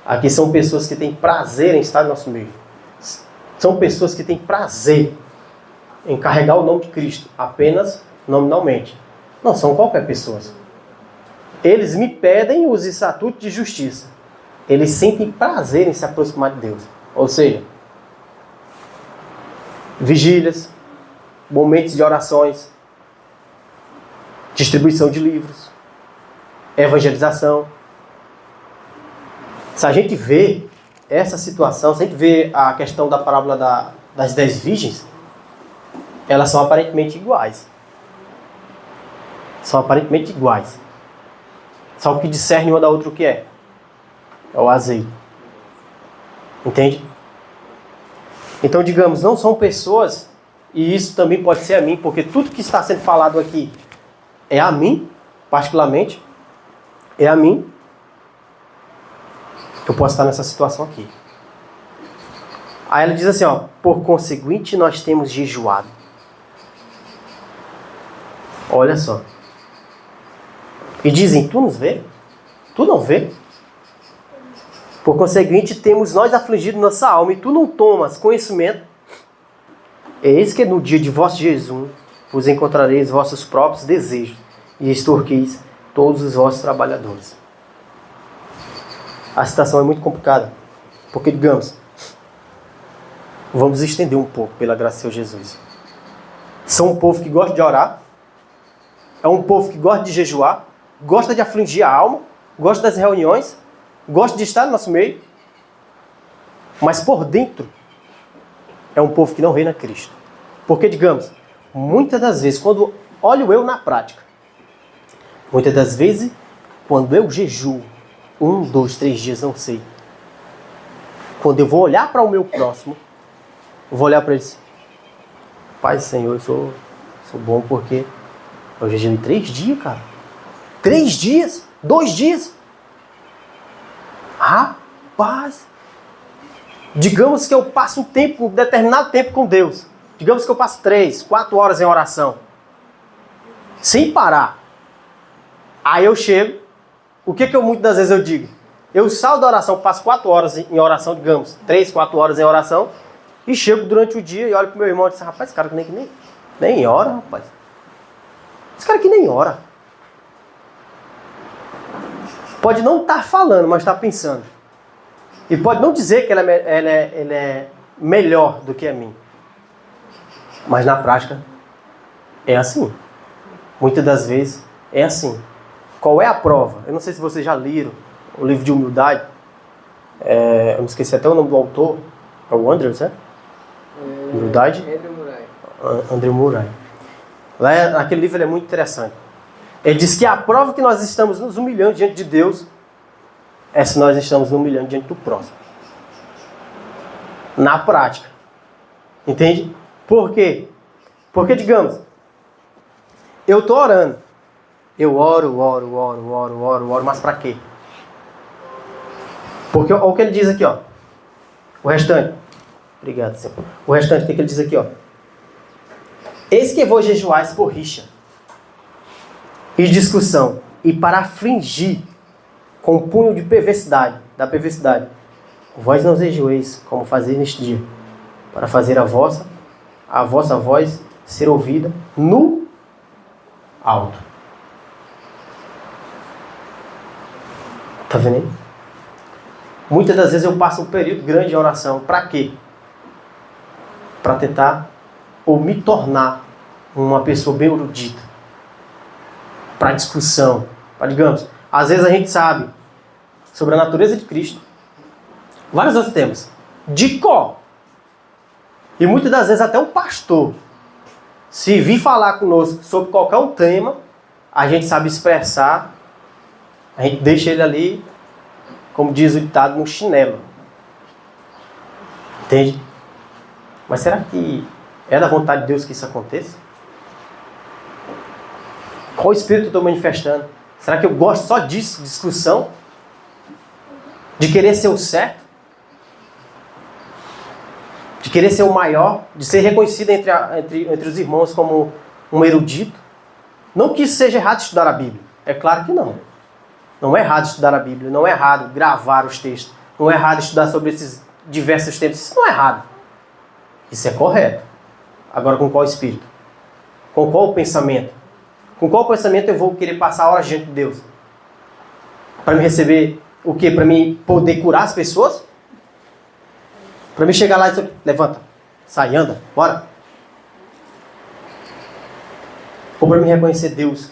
Aqui são pessoas que têm prazer em estar no nosso meio. São pessoas que têm prazer em carregar o nome de Cristo, apenas nominalmente. Não são qualquer pessoa. Eles me pedem os estatutos de justiça. Eles sentem prazer em se aproximar de Deus. Ou seja, vigílias, momentos de orações, distribuição de livros, evangelização. Se a gente vê essa situação, se a gente vê a questão da parábola das 10 virgens, elas são aparentemente iguais. São aparentemente iguais. Só o que discerne uma da outra o que é? É o azeite. Entende? Então, digamos, não são pessoas, e isso também pode ser a mim, porque tudo que está sendo falado aqui é a mim, particularmente, é a mim. Eu posso estar nessa situação aqui. Aí ela diz assim, ó, por conseguinte nós temos jejuado. Olha só. E dizem, tu nos vê? Tu não vê? Por conseguinte temos nós afligido nossa alma e tu não tomas conhecimento. Eis que no dia de vosso jejum vos encontrareis vossos próprios desejos e extorqueis todos os vossos trabalhadores. A situação é muito complicada, porque, digamos, vamos estender um pouco pela graça do Senhor Jesus. São um povo que gosta de orar, é um povo que gosta de jejuar, gosta de afligir a alma, gosta das reuniões, gosta de estar no nosso meio, mas por dentro é um povo que não reina Cristo. Porque, digamos, muitas das vezes, quando olho eu na prática, Muitas das vezes, quando eu jejuo, 1, 2, 3 dias, não sei. Quando eu vou olhar para o meu próximo, eu vou olhar para ele assim, Pai, Senhor, eu sou bom porque eu jejuei 3 dias, cara. 3 dias? 2 dias? Rapaz! Digamos que eu passo um determinado tempo com Deus. Digamos que eu passo 3, 4 horas em oração. Sem parar. Aí eu chego, o que eu muitas das vezes eu digo? Eu saio da oração, passo 4 horas em oração, digamos, 3, 4 horas em oração, e chego durante o dia e olho pro meu irmão e digo, rapaz, esse cara que nem ora, rapaz. Esse cara que nem ora. Pode não estar falando, mas está pensando. E pode não dizer que ele é melhor do que a mim. Mas na prática, é assim. Muitas das vezes, é assim. Qual é a prova? Eu não sei se vocês já leram o livro de humildade. Eu me esqueci até o nome do autor. É o Andrews, né? Humildade? Andrew Murray. Aquele livro é muito interessante. Ele diz que a prova que nós estamos nos humilhando diante de Deus é se nós estamos nos humilhando diante do próximo. Na prática. Entende? Por quê? Porque, digamos, eu estou orando. Eu oro, mas para quê? Porque olha o que ele diz aqui, ó. O restante. Obrigado, Senhor. O restante, o que ele diz aqui, ó? Eis que vou jejuar por rixa e discussão, e para afligir com punho de da perversidade. Vós não jejueis, como fazer neste dia, para fazer a vossa voz ser ouvida no alto. Tá vendo aí? Muitas das vezes eu passo um período grande em oração. Para quê? Para tentar ou me tornar uma pessoa bem erudita. Para discussão. Para, digamos, às vezes a gente sabe sobre a natureza de Cristo. Vários outros temas. De cor. E muitas das vezes até um pastor, se vir falar conosco sobre qualquer um tema, a gente sabe expressar, a gente deixa ele ali, como diz o ditado, no chinelo. Entende? Mas será que é da vontade de Deus que isso aconteça? Qual espírito eu estou manifestando? Será que eu gosto só disso, discussão? De querer ser o certo? De querer ser o maior? De ser reconhecido entre os irmãos como um erudito? Não que isso seja errado estudar a Bíblia. É claro que não. Não é errado estudar a Bíblia. Não é errado gravar os textos. Não é errado estudar sobre esses diversos temas. Isso não é errado. Isso é correto. Agora, com qual espírito? Com qual pensamento? Com qual pensamento eu vou querer passar horas diante de Deus? Para me receber o quê? Para me poder curar as pessoas? Para me chegar lá e dizer, levanta, sai, anda, bora. Ou para me reconhecer Deus,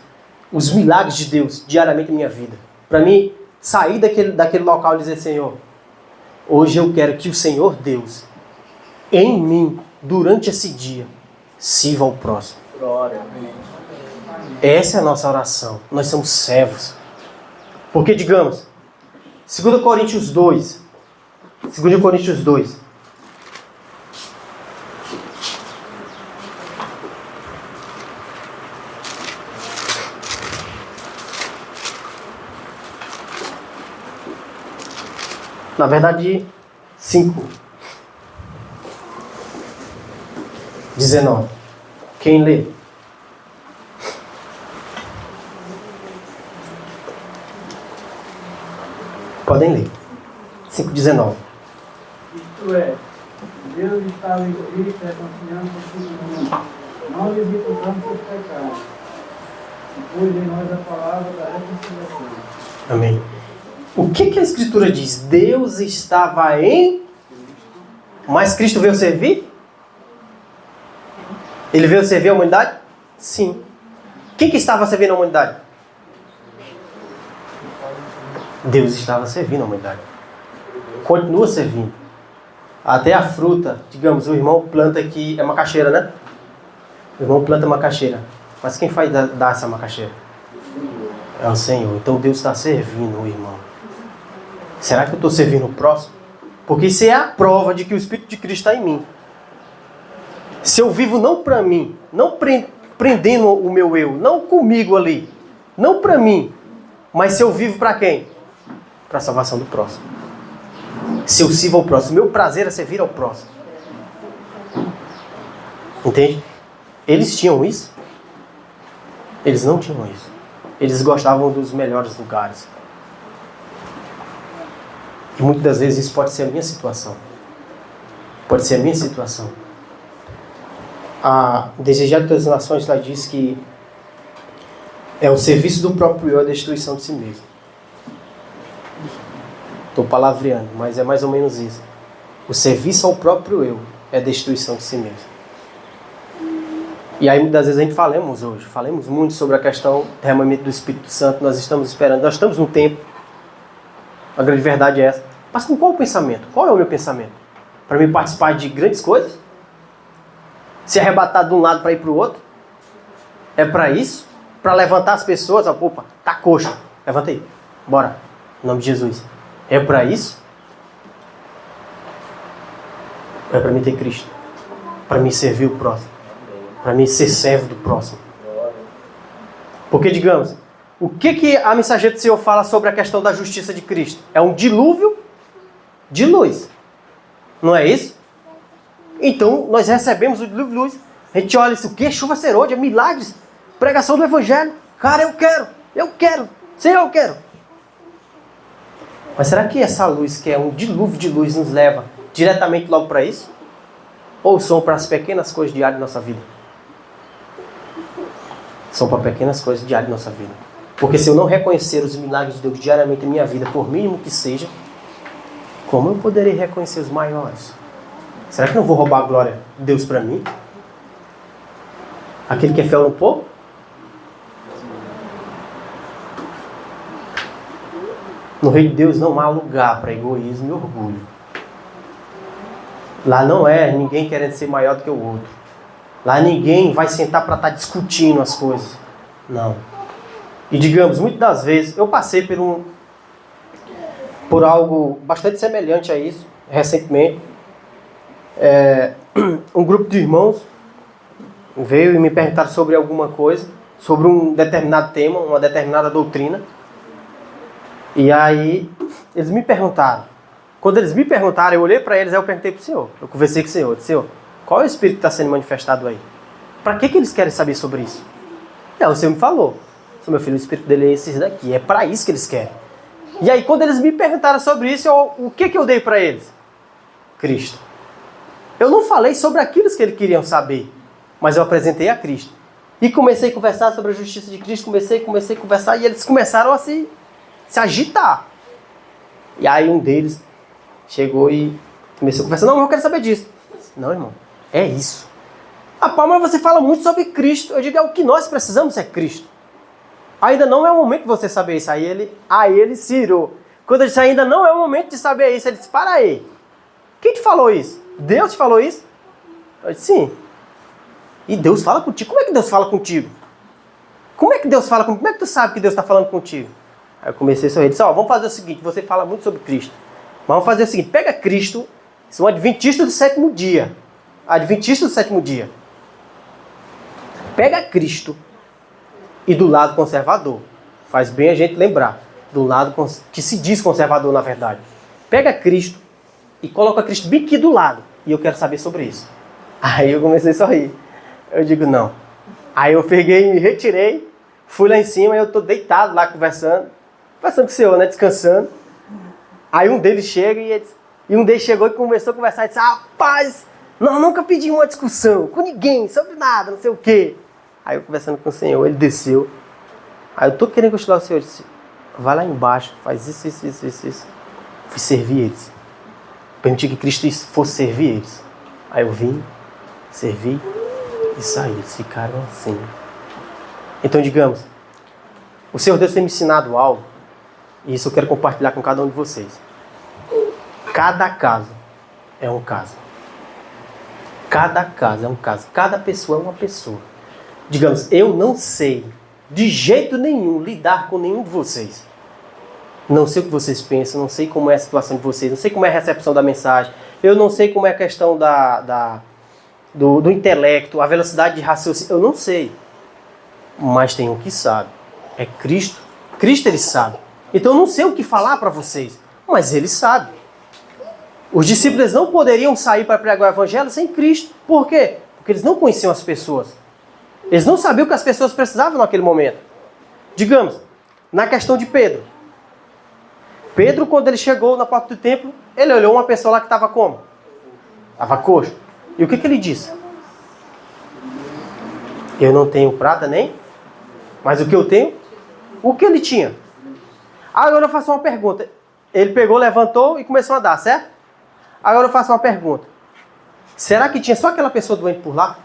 os milagres de Deus diariamente na minha vida. Para mim sair daquele local e dizer, Senhor, hoje eu quero que o Senhor Deus, em mim, durante esse dia, sirva ao próximo. Essa é a nossa oração. Nós somos servos. Porque, digamos, 2 Coríntios 2. Na verdade, 5. 19. Quem lê? Podem ler. 5:19.
Isto é, Deus estava em Cristo reconciliando consigo o mundo, não lhes imputando seus pecados, e pôs em nós a palavra da reconciliação.
Amém. O que a Escritura diz? Deus estava em... Mas Cristo veio servir? Ele veio servir a humanidade? Sim. Quem que estava servindo a humanidade? Deus estava servindo a humanidade. Continua servindo. Até a fruta, digamos, o irmão planta aqui, é macaxeira, né? O irmão planta macaxeira. Mas quem faz dar essa macaxeira? É o Senhor. Então Deus está servindo o irmão. Será que eu estou servindo o próximo? Porque isso é a prova de que o Espírito de Cristo está em mim. Se eu vivo não para mim, não prendendo o meu eu, não comigo ali, não para mim, mas se eu vivo para quem? Para a salvação do próximo. Se eu sirvo ao próximo, meu prazer é servir ao próximo. Entende? Eles tinham isso? Eles não tinham isso. Eles gostavam dos melhores lugares. E muitas das vezes isso pode ser a minha situação. Pode ser a minha situação. A Desejado das Nações lá diz que é o serviço do próprio eu, a destruição de si mesmo. Estou palavreando, mas é mais ou menos isso. O serviço ao próprio eu é a destruição de si mesmo. E aí muitas vezes a gente falamos muito sobre a questão do derramamento do Espírito Santo. Nós estamos esperando, nós estamos no tempo. A grande verdade é essa. Mas com qual o pensamento? Qual é o meu pensamento? Para mim participar de grandes coisas? Se arrebatar de um lado para ir para o outro? É para isso? Para levantar as pessoas? Opa, tá coxa. Levanta aí. Bora. Em nome de Jesus. É para isso? É para mim ter Cristo. Para mim servir o próximo. Para mim ser servo do próximo. Porque, digamos, o que a mensageira do Senhor fala sobre a questão da justiça de Cristo? É um dilúvio de luz. Não é isso? Então, nós recebemos o dilúvio de luz. A gente olha isso, o que? Chuva serôdia, milagres, pregação do Evangelho. Cara, eu quero. Senhor, eu quero. Mas será que essa luz, que é um dilúvio de luz, nos leva diretamente logo para isso? Ou são para as pequenas coisas diárias da nossa vida? São para pequenas coisas diárias da nossa vida. Porque se eu não reconhecer os milagres de Deus diariamente em minha vida, por mínimo que seja, como eu poderei reconhecer os maiores? Será que não vou roubar a glória de Deus para mim? Aquele que é fiel no pouco? No reino de Deus não há lugar para egoísmo e orgulho. Lá não é ninguém querendo ser maior do que o outro. Lá ninguém vai sentar para estar discutindo as coisas. Não. E digamos, muitas das vezes, eu passei por algo bastante semelhante a isso, recentemente. Um grupo de irmãos veio e me perguntaram sobre alguma coisa, sobre um determinado tema, uma determinada doutrina. E aí, eles me perguntaram. Quando eles me perguntaram, eu olhei para eles e eu perguntei para o Senhor. Eu conversei com o Senhor. Eu disse, Senhor, qual é o Espírito que está sendo manifestado aí? Para que eles querem saber sobre isso? E aí o Senhor me falou. Meu filho, o Espírito dele é esse daqui. É para isso que eles querem. E aí, quando eles me perguntaram sobre isso, o que eu dei para eles? Cristo. Eu não falei sobre aquilo que eles queriam saber, mas eu apresentei a Cristo. E comecei a conversar sobre a justiça de Cristo, comecei a conversar, e eles começaram a se agitar. E aí um deles chegou e começou a conversar, não, eu quero saber disso. Não, irmão, é isso. Rapaz, mas você fala muito sobre Cristo. Eu digo, o que nós precisamos é Cristo. Ainda não é o momento de você saber isso. Aí ele se irou. Quando ele disse, ainda não é o momento de saber isso, ele disse, para aí. Quem te falou isso? Deus te falou isso? Eu disse, sim. E Deus fala contigo? Como é que Deus fala contigo? Como é que Deus fala contigo? Como é que tu sabe que Deus está falando contigo? Aí eu comecei a sorrir. Disse, vamos fazer o seguinte, você fala muito sobre Cristo. Mas vamos fazer o seguinte, pega Cristo, são adventistas do sétimo dia. Adventistas do sétimo dia. Pega Cristo e do lado conservador. Faz bem a gente lembrar. Do lado que se diz conservador, na verdade. Pega Cristo e coloca Cristo bem aqui do lado. E eu quero saber sobre isso. Aí eu comecei a sorrir. Eu digo, não. Aí eu peguei, me retirei, fui lá em cima e eu estou deitado lá conversando com o Senhor, né? Descansando. Aí um deles chega e um deles chegou e começou a conversar e disse, rapaz, nós nunca pedimos uma discussão com ninguém, sobre nada, não sei o quê. Aí eu conversando com o Senhor, ele desceu. Aí eu estou querendo continuar, o Senhor disse, vai lá embaixo, faz isso. Fui servir eles. Permiti que Cristo fosse servir eles. Aí eu vim, servi e saí. Eles ficaram assim. Então, digamos, o Senhor Deus tem me ensinado algo, e isso eu quero compartilhar com cada um de vocês. Cada caso é um caso. Cada caso é um caso. Cada pessoa é uma pessoa. Digamos, eu não sei de jeito nenhum lidar com nenhum de vocês. Não sei o que vocês pensam, não sei como é a situação de vocês, não sei como é a recepção da mensagem, eu não sei como é a questão do intelecto, a velocidade de raciocínio, eu não sei. Mas tem um que sabe, é Cristo. Cristo ele sabe. Então eu não sei o que falar para vocês, mas ele sabe. Os discípulos não poderiam sair para pregar o evangelho sem Cristo. Por quê? Porque eles não conheciam as pessoas. Eles não sabiam o que as pessoas precisavam naquele momento. Digamos, na questão de Pedro. Pedro, quando ele chegou na porta do templo, ele olhou uma pessoa lá que estava como? Estava coxo. E o que ele disse? Eu não tenho prata nem, mas o que eu tenho? O que ele tinha? Agora eu faço uma pergunta. Ele pegou, levantou e começou a andar, certo? Agora eu faço uma pergunta. Será que tinha só aquela pessoa doente por lá?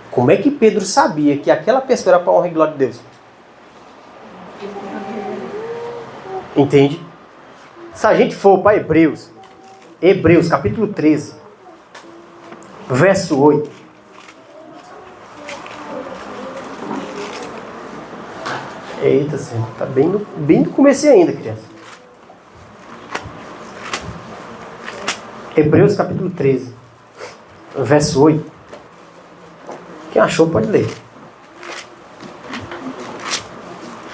Como é que Pedro sabia que aquela pessoa era para a honra e glória de Deus? Entende? Se a gente for para Hebreus capítulo 13, verso 8. Eita, Senhor, tá bem no começo ainda, criança. Hebreus capítulo 13, verso 8. Quem achou pode ler.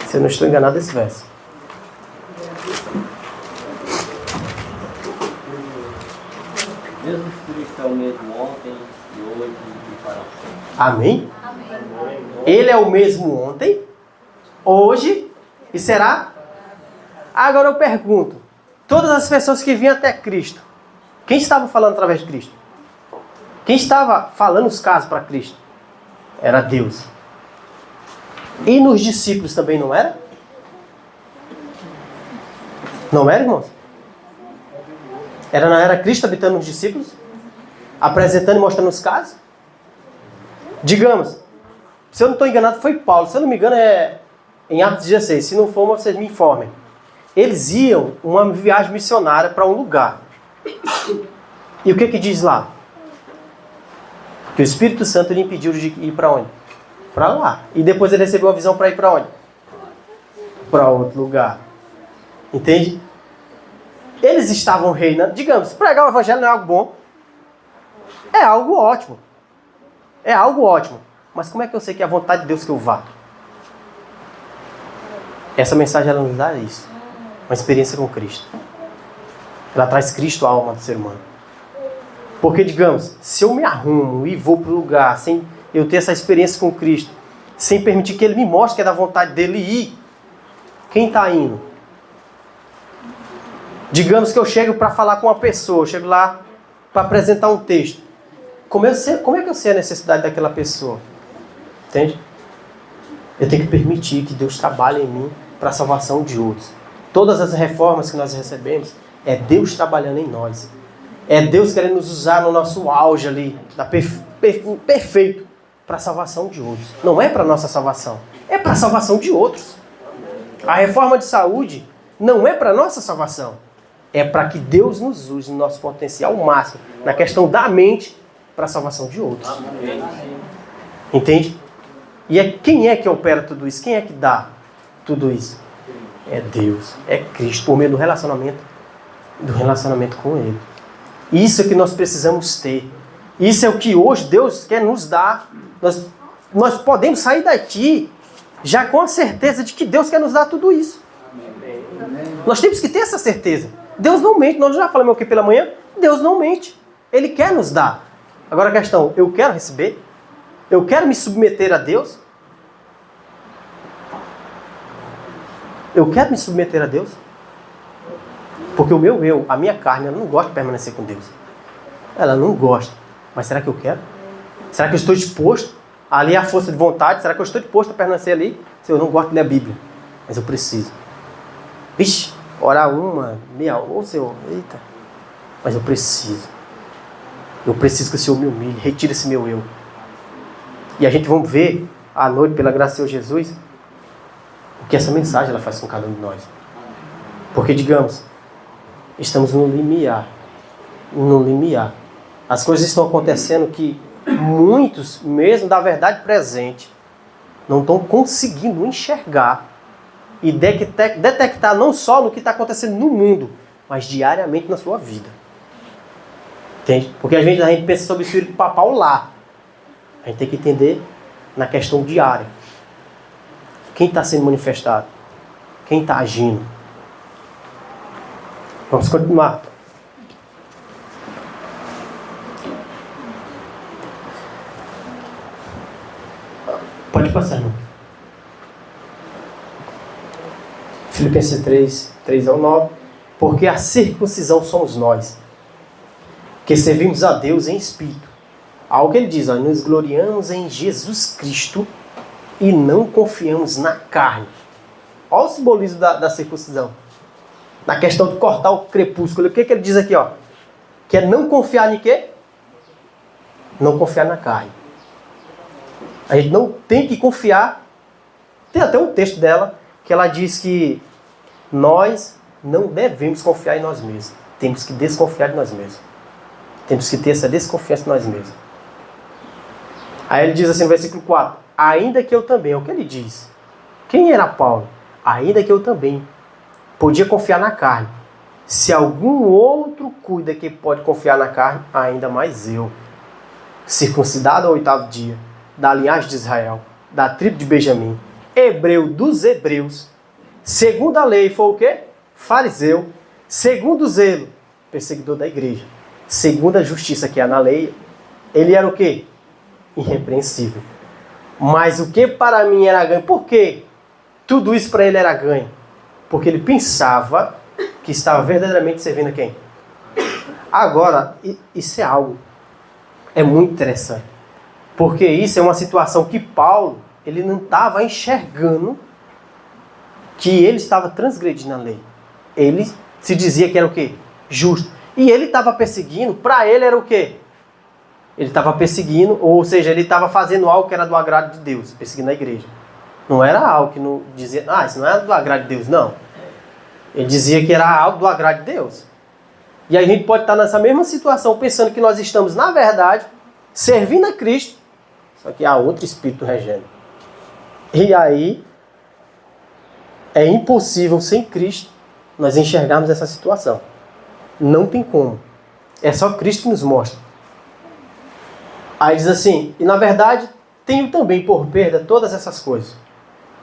Se eu não estou enganado esse verso.
Jesus Cristo é o mesmo ontem e hoje e para sempre.
Amém? Ele é o mesmo ontem, hoje e será? Agora eu pergunto, todas as pessoas que vinham até Cristo, quem estava falando através de Cristo? Quem estava falando os casos para Cristo? Era Deus. E nos discípulos também não era? Não era, irmãos? Era Cristo habitando nos discípulos? Apresentando e mostrando os casos? Digamos, se eu não estou enganado, foi Paulo. Se eu não me engano, é em Atos 16. Se não for, vocês me informem. Eles iam uma viagem missionária para um lugar. E o que diz lá? Que o Espírito Santo lhe impediu de ir para onde? Para lá. E depois ele recebeu a visão para ir para onde? Para outro lugar. Entende? Eles estavam reinando. Digamos, pregar o evangelho não é algo bom. É algo ótimo. É algo ótimo. Mas como é que eu sei que é a vontade de Deus que eu vá? Essa mensagem ela nos dá isso. Uma experiência com Cristo. Ela traz Cristo à alma do ser humano. Porque, digamos, se eu me arrumo e vou para o lugar sem eu ter essa experiência com Cristo, sem permitir que Ele me mostre que é da vontade dEle ir, quem está indo? Digamos que eu chego para falar com uma pessoa, eu chego lá para apresentar um texto. Como é que eu sei a necessidade daquela pessoa? Entende? Eu tenho que permitir que Deus trabalhe em mim para a salvação de outros. Todas as reformas que nós recebemos, é Deus trabalhando em nós. É Deus querendo nos usar no nosso auge ali, perfeito, para a salvação de outros. Não é para a nossa salvação, é para a salvação de outros. A reforma de saúde não é para a nossa salvação, é para que Deus nos use no nosso potencial máximo, na questão da mente, para a salvação de outros. Entende? E quem é que opera tudo isso? Quem é que dá tudo isso? É Deus, é Cristo, por meio do relacionamento com Ele. Isso é que nós precisamos ter. Isso é o que hoje Deus quer nos dar. Nós podemos sair daqui já com a certeza de que Deus quer nos dar tudo isso. Nós temos que ter essa certeza. Deus não mente. Nós já falamos aqui pela manhã. Deus não mente. Ele quer nos dar. Agora a questão, eu quero receber? Eu quero me submeter a Deus? Eu quero me submeter a Deus? Porque o meu eu, a minha carne, ela não gosta de permanecer com Deus. Ela não gosta. Mas será que eu quero? Será que eu estou disposto a aliar a força de vontade? Será que eu estou disposto a permanecer ali? Se eu não gosto de ler a Bíblia. Mas eu preciso. Vixe, orar uma, meia, ô Senhor, eita. Mas eu preciso. Eu preciso que o Senhor me humilhe, retire esse meu eu. E a gente vai ver à noite, pela graça do Senhor Jesus, o que essa mensagem ela faz com cada um de nós. Porque, digamos, estamos no limiar. No limiar. As coisas estão acontecendo que muitos, mesmo da verdade presente, não estão conseguindo enxergar e detectar não só no que está acontecendo no mundo, mas diariamente na sua vida. Entende? Porque a gente pensa sobre o espírito papal lá. A gente tem que entender na questão diária. Quem está sendo manifestado? Quem está agindo? Vamos continuar. Pode passar, irmão. Filipenses 3 ao 9. Porque a circuncisão somos nós, que servimos a Deus em espírito. Algo que ele diz, ó, nos gloriamos em Jesus Cristo e não confiamos na carne. Olha o simbolismo da circuncisão. Na questão de cortar o crepúsculo. O que ele diz aqui, ó? Que é não confiar em quê? Não confiar na carne. A gente não tem que confiar. Tem até um texto dela que ela diz que nós não devemos confiar em nós mesmos. Temos que desconfiar de nós mesmos. Temos que ter essa desconfiança de nós mesmos. Aí ele diz assim no versículo 4. Ainda que eu também, é o que ele diz. Quem era Paulo? Ainda que eu também podia confiar na carne. Se algum outro cuida que pode confiar na carne, ainda mais eu. Circuncidado ao 8º dia, da linhagem de Israel, da tribo de Benjamim, hebreu dos hebreus, segundo a lei foi o quê? Fariseu, segundo o zelo, perseguidor da igreja, segundo a justiça que há na lei, ele era o quê? Irrepreensível. Mas o que para mim era ganho? Por quê? Tudo isso para ele era ganho. Porque ele pensava que estava verdadeiramente servindo a quem? Agora, isso é algo, é muito interessante. Porque isso é uma situação que Paulo, ele não estava enxergando que ele estava transgredindo a lei. Ele se dizia que era o quê? Justo. E ele estava perseguindo, para ele era o quê? Ele estava perseguindo, ou seja, ele estava fazendo algo que era do agrado de Deus, perseguindo a igreja. Não era algo que não dizia, isso não é do agrado de Deus, não. Ele dizia que era algo do agrado de Deus. E a gente pode estar nessa mesma situação, pensando que nós estamos, na verdade, servindo a Cristo, só que há outro espírito regendo. E aí, é impossível, sem Cristo, nós enxergarmos essa situação. Não tem como. É só Cristo que nos mostra. Aí diz assim, e na verdade, tenho também por perda todas essas coisas,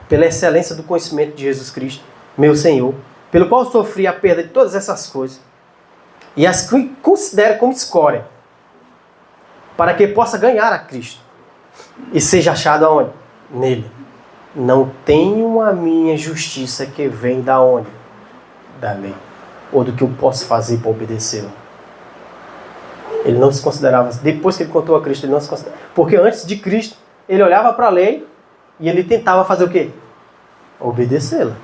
pela excelência do conhecimento de Jesus Cristo, meu Senhor, pelo qual sofri a perda de todas essas coisas, e as considero como escória, para que possa ganhar a Cristo, e seja achado aonde? Nele. Não tenho a minha justiça que vem da onde? Da lei. Ou do que eu posso fazer para obedecê-lo. Ele não se considerava, depois que ele contou a Cristo, ele não se considerava. Porque antes de Cristo, ele olhava para a lei e ele tentava fazer o quê? Obedecê-la.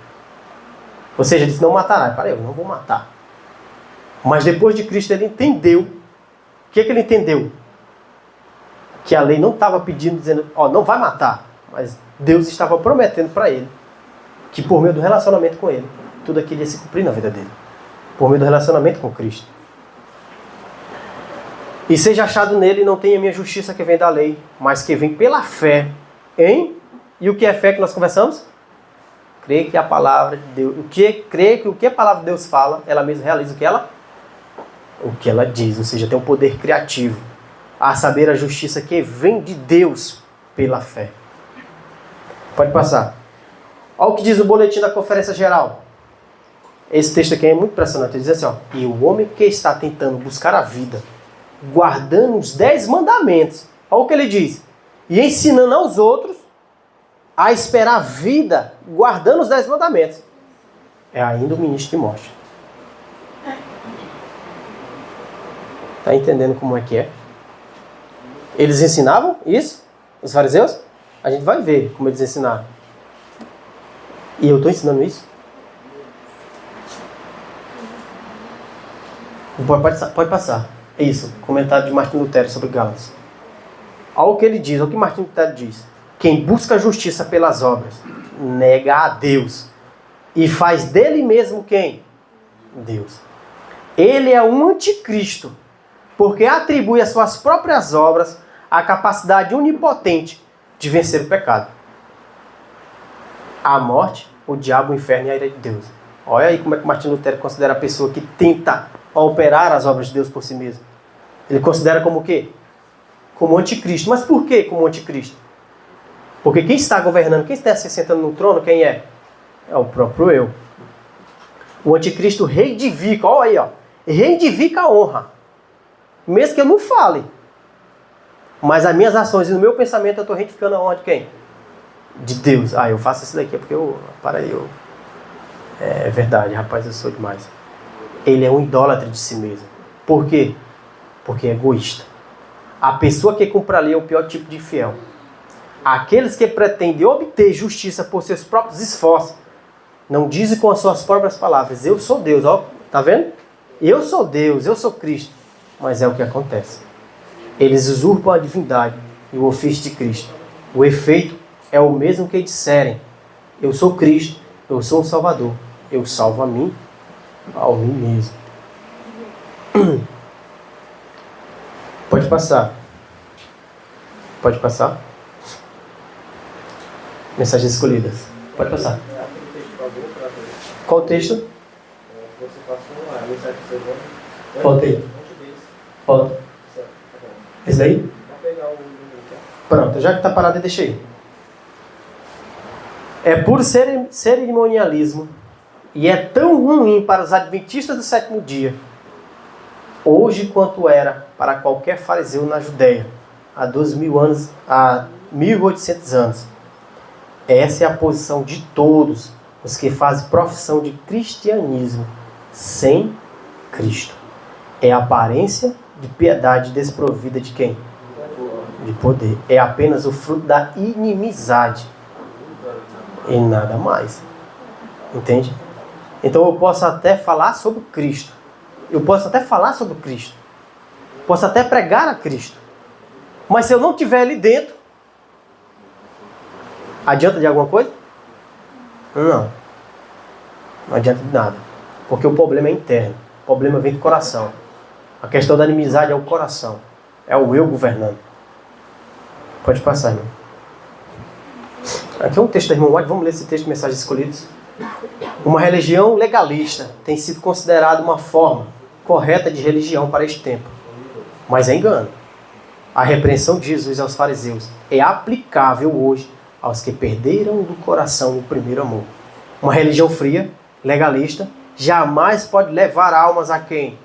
Ou seja, ele disse, não matará. Eu não vou matar. Mas depois de Cristo ele entendeu. O que ele entendeu? Que a lei não estava pedindo, dizendo, não vai matar. Mas Deus estava prometendo para ele que por meio do relacionamento com ele, tudo aquilo ia se cumprir na vida dele. Por meio do relacionamento com Cristo. E seja achado nele, não tenha minha justiça que vem da lei, mas que vem pela fé em... E o que é fé que nós conversamos? Crer que a palavra de Deus... Crer que o que a palavra de Deus fala, ela mesma realiza o que ela diz. Ou seja, tem um poder criativo. A saber, a justiça que vem de Deus pela fé. Pode passar. Olha o que diz o boletim da Conferência Geral. Esse texto aqui é muito impressionante. Ele diz assim, e o homem que está tentando buscar a vida, guardando os 10 mandamentos, olha o que ele diz, e ensinando aos outros a esperar a vida, guardando os 10 mandamentos, é ainda o ministro de morte. Está entendendo como é que é? Eles ensinavam isso? Os fariseus? A gente vai ver como eles ensinaram. E eu estou ensinando isso? Pode passar. É isso, comentário de Martim Lutero sobre Gálatas. Olha o que ele diz, olha o que Martim Lutero diz. Quem busca a justiça pelas obras, nega a Deus. E faz dele mesmo quem? Deus. Ele é um anticristo, porque atribui às suas próprias obras a capacidade onipotente de vencer o pecado. A morte, o diabo, o inferno e a ira de Deus. Olha aí como é que Martinho Lutero considera a pessoa que tenta operar as obras de Deus por si mesmo. Ele considera como o quê? Como anticristo. Mas por que como anticristo? Porque quem está governando, quem está se sentando no trono, quem é? É o próprio eu. O anticristo reivindica, olha aí, ó, reivindica a honra. Mesmo que eu não fale. Mas as minhas ações e no meu pensamento eu estou reivindigando a honra de quem? De Deus. Ah, eu faço isso daqui porque é verdade, rapaz, eu sou demais. Ele é um idólatra de si mesmo. Por quê? Porque é egoísta. A pessoa que cumpre a lei é o pior tipo de fiel. Aqueles que pretendem obter justiça por seus próprios esforços, não dizem com as suas próprias palavras, eu sou Deus, ó, tá vendo? Eu sou Deus, eu sou Cristo. Mas é o que acontece. Eles usurpam a divindade e o ofício de Cristo. O efeito é o mesmo que disserem, eu sou Cristo, eu sou um Salvador, eu salvo a mim mesmo. Pode passar. Pode passar. Mensagens escolhidas. Pode passar. Qual texto?
Você passou a mensagem do seu nome.
Volta aí. Volta. Esse aí? Pronto, já que está parado, deixa aí. É puro cerimonialismo e é tão ruim para os adventistas do sétimo dia, hoje quanto era para qualquer fariseu na Judéia, há 2.000 anos, há 1.800 anos. Essa é a posição de todos os que fazem profissão de cristianismo sem Cristo. É a aparência de piedade desprovida de quem? De poder. É apenas o fruto da inimizade. E nada mais. Entende? Então eu posso até falar sobre Cristo. Eu posso até falar sobre Cristo. Posso até pregar a Cristo. Mas se eu não estiver ali dentro, adianta de alguma coisa? Não. Não adianta de nada. Porque o problema é interno. O problema vem do coração. A questão da inimizade é o coração. É o eu governando. Pode passar, irmão. Aqui é um texto da irmã White. Vamos ler esse texto de Mensagens Escolhidas. Uma religião legalista tem sido considerada uma forma correta de religião para este tempo. Mas é engano. A repreensão de Jesus aos fariseus é aplicável hoje aos que perderam do coração o primeiro amor. Uma religião fria, legalista, jamais pode levar almas a quem?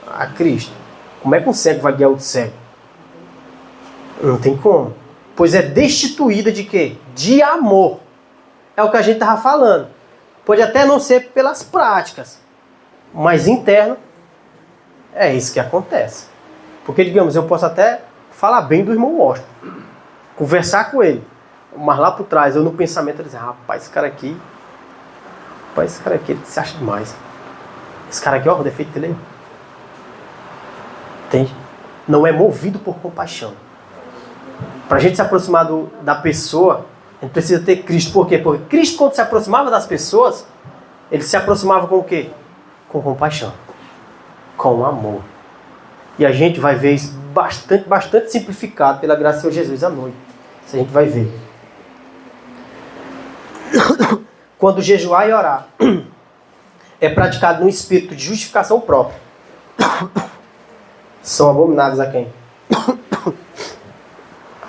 A Cristo. Como é que um cego vai guiar outro cego? Não tem como. Pois é destituída de quê? De amor. É o que a gente estava falando. Pode até não ser pelas práticas, mas interno é isso que acontece. Porque, digamos, eu posso até falar bem do irmão Washington, conversar com ele, mas lá por trás, eu no pensamento, eu dizer, rapaz, esse cara aqui, ele se acha demais. Esse cara aqui, ó, o defeito dele. Entende? Não é movido por compaixão. Para a gente se aproximar da pessoa, a gente precisa ter Cristo. Por quê? Porque Cristo, quando se aproximava das pessoas, ele se aproximava com o quê? Com compaixão. Com amor. E a gente vai ver isso bastante simplificado pela graça do Senhor Jesus à noite. Isso a gente vai ver. Quando jejuar e orar é praticado no espírito de justificação própria, são abomináveis a quem?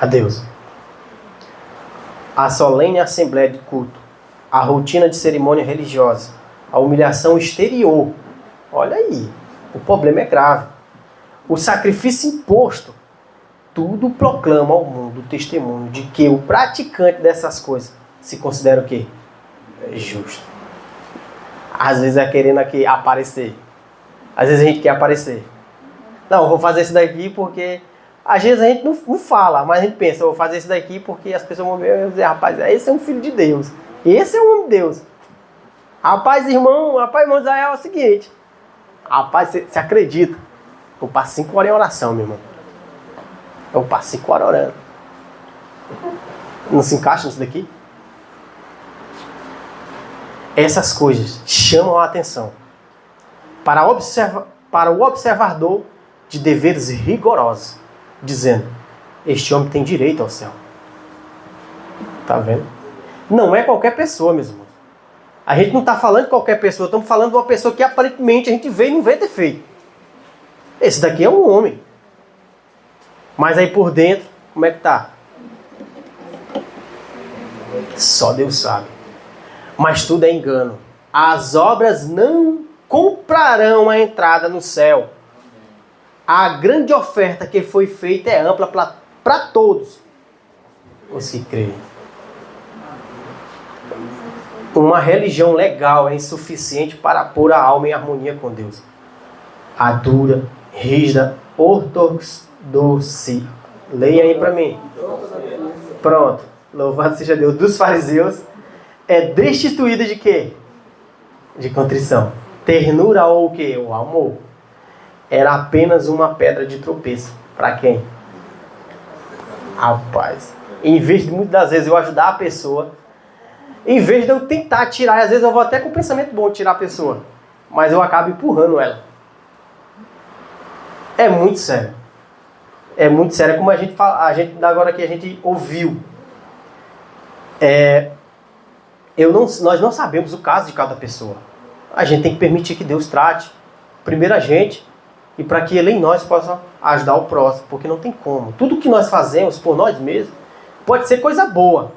A Deus. A solene assembleia de culto, a rotina de cerimônia religiosa, a humilhação exterior. Olha aí, o problema é grave. O sacrifício imposto, tudo proclama ao mundo o testemunho de que o praticante dessas coisas se considera o quê? Justo. Às vezes é querendo aqui aparecer. Às vezes a gente quer aparecer. Não, eu vou fazer isso daqui porque... Às vezes a gente não fala, mas a gente pensa, eu vou fazer isso daqui porque as pessoas vão ver e dizer, rapaz, esse é um filho de Deus. Esse é um homem de Deus. Rapaz, irmão Israel, é o seguinte. Rapaz, você acredita? Eu passo 5 horas em oração, meu irmão. Eu passo 5 horas orando. Não se encaixa nisso daqui? Essas coisas chamam a atenção para o observador de deveres rigorosos, dizendo, este homem tem direito ao céu. Tá vendo? Não é qualquer pessoa, meus irmãos. A gente não está falando de qualquer pessoa, estamos falando de uma pessoa que aparentemente a gente vê e não vê defeito. Esse daqui é um homem. Mas aí por dentro, como é que tá? Só Deus sabe. Mas tudo é engano. As obras não comprarão a entrada no céu. A grande oferta que foi feita é ampla para todos os que creem. Uma religião legal é insuficiente para pôr a alma em harmonia com Deus. A dura, rígida, ortodoxia. Leia aí para mim. Pronto. Louvado seja Deus. Dos fariseus é destituída de quê? De contrição. Ternura ou o quê? O amor. Era apenas uma pedra de tropeço. Para quem? Rapaz. Em vez de muitas das vezes eu ajudar a pessoa, em vez de eu tentar tirar, e às vezes eu vou até com um pensamento bom tirar a pessoa, mas eu acabo empurrando ela. É muito sério. É muito sério. Como a gente fala, agora que a gente ouviu. Nós não sabemos o caso de cada pessoa. A gente tem que permitir que Deus trate primeiro a gente, e para que Ele em nós possa ajudar o próximo, porque não tem como. Tudo que nós fazemos por nós mesmos pode ser coisa boa,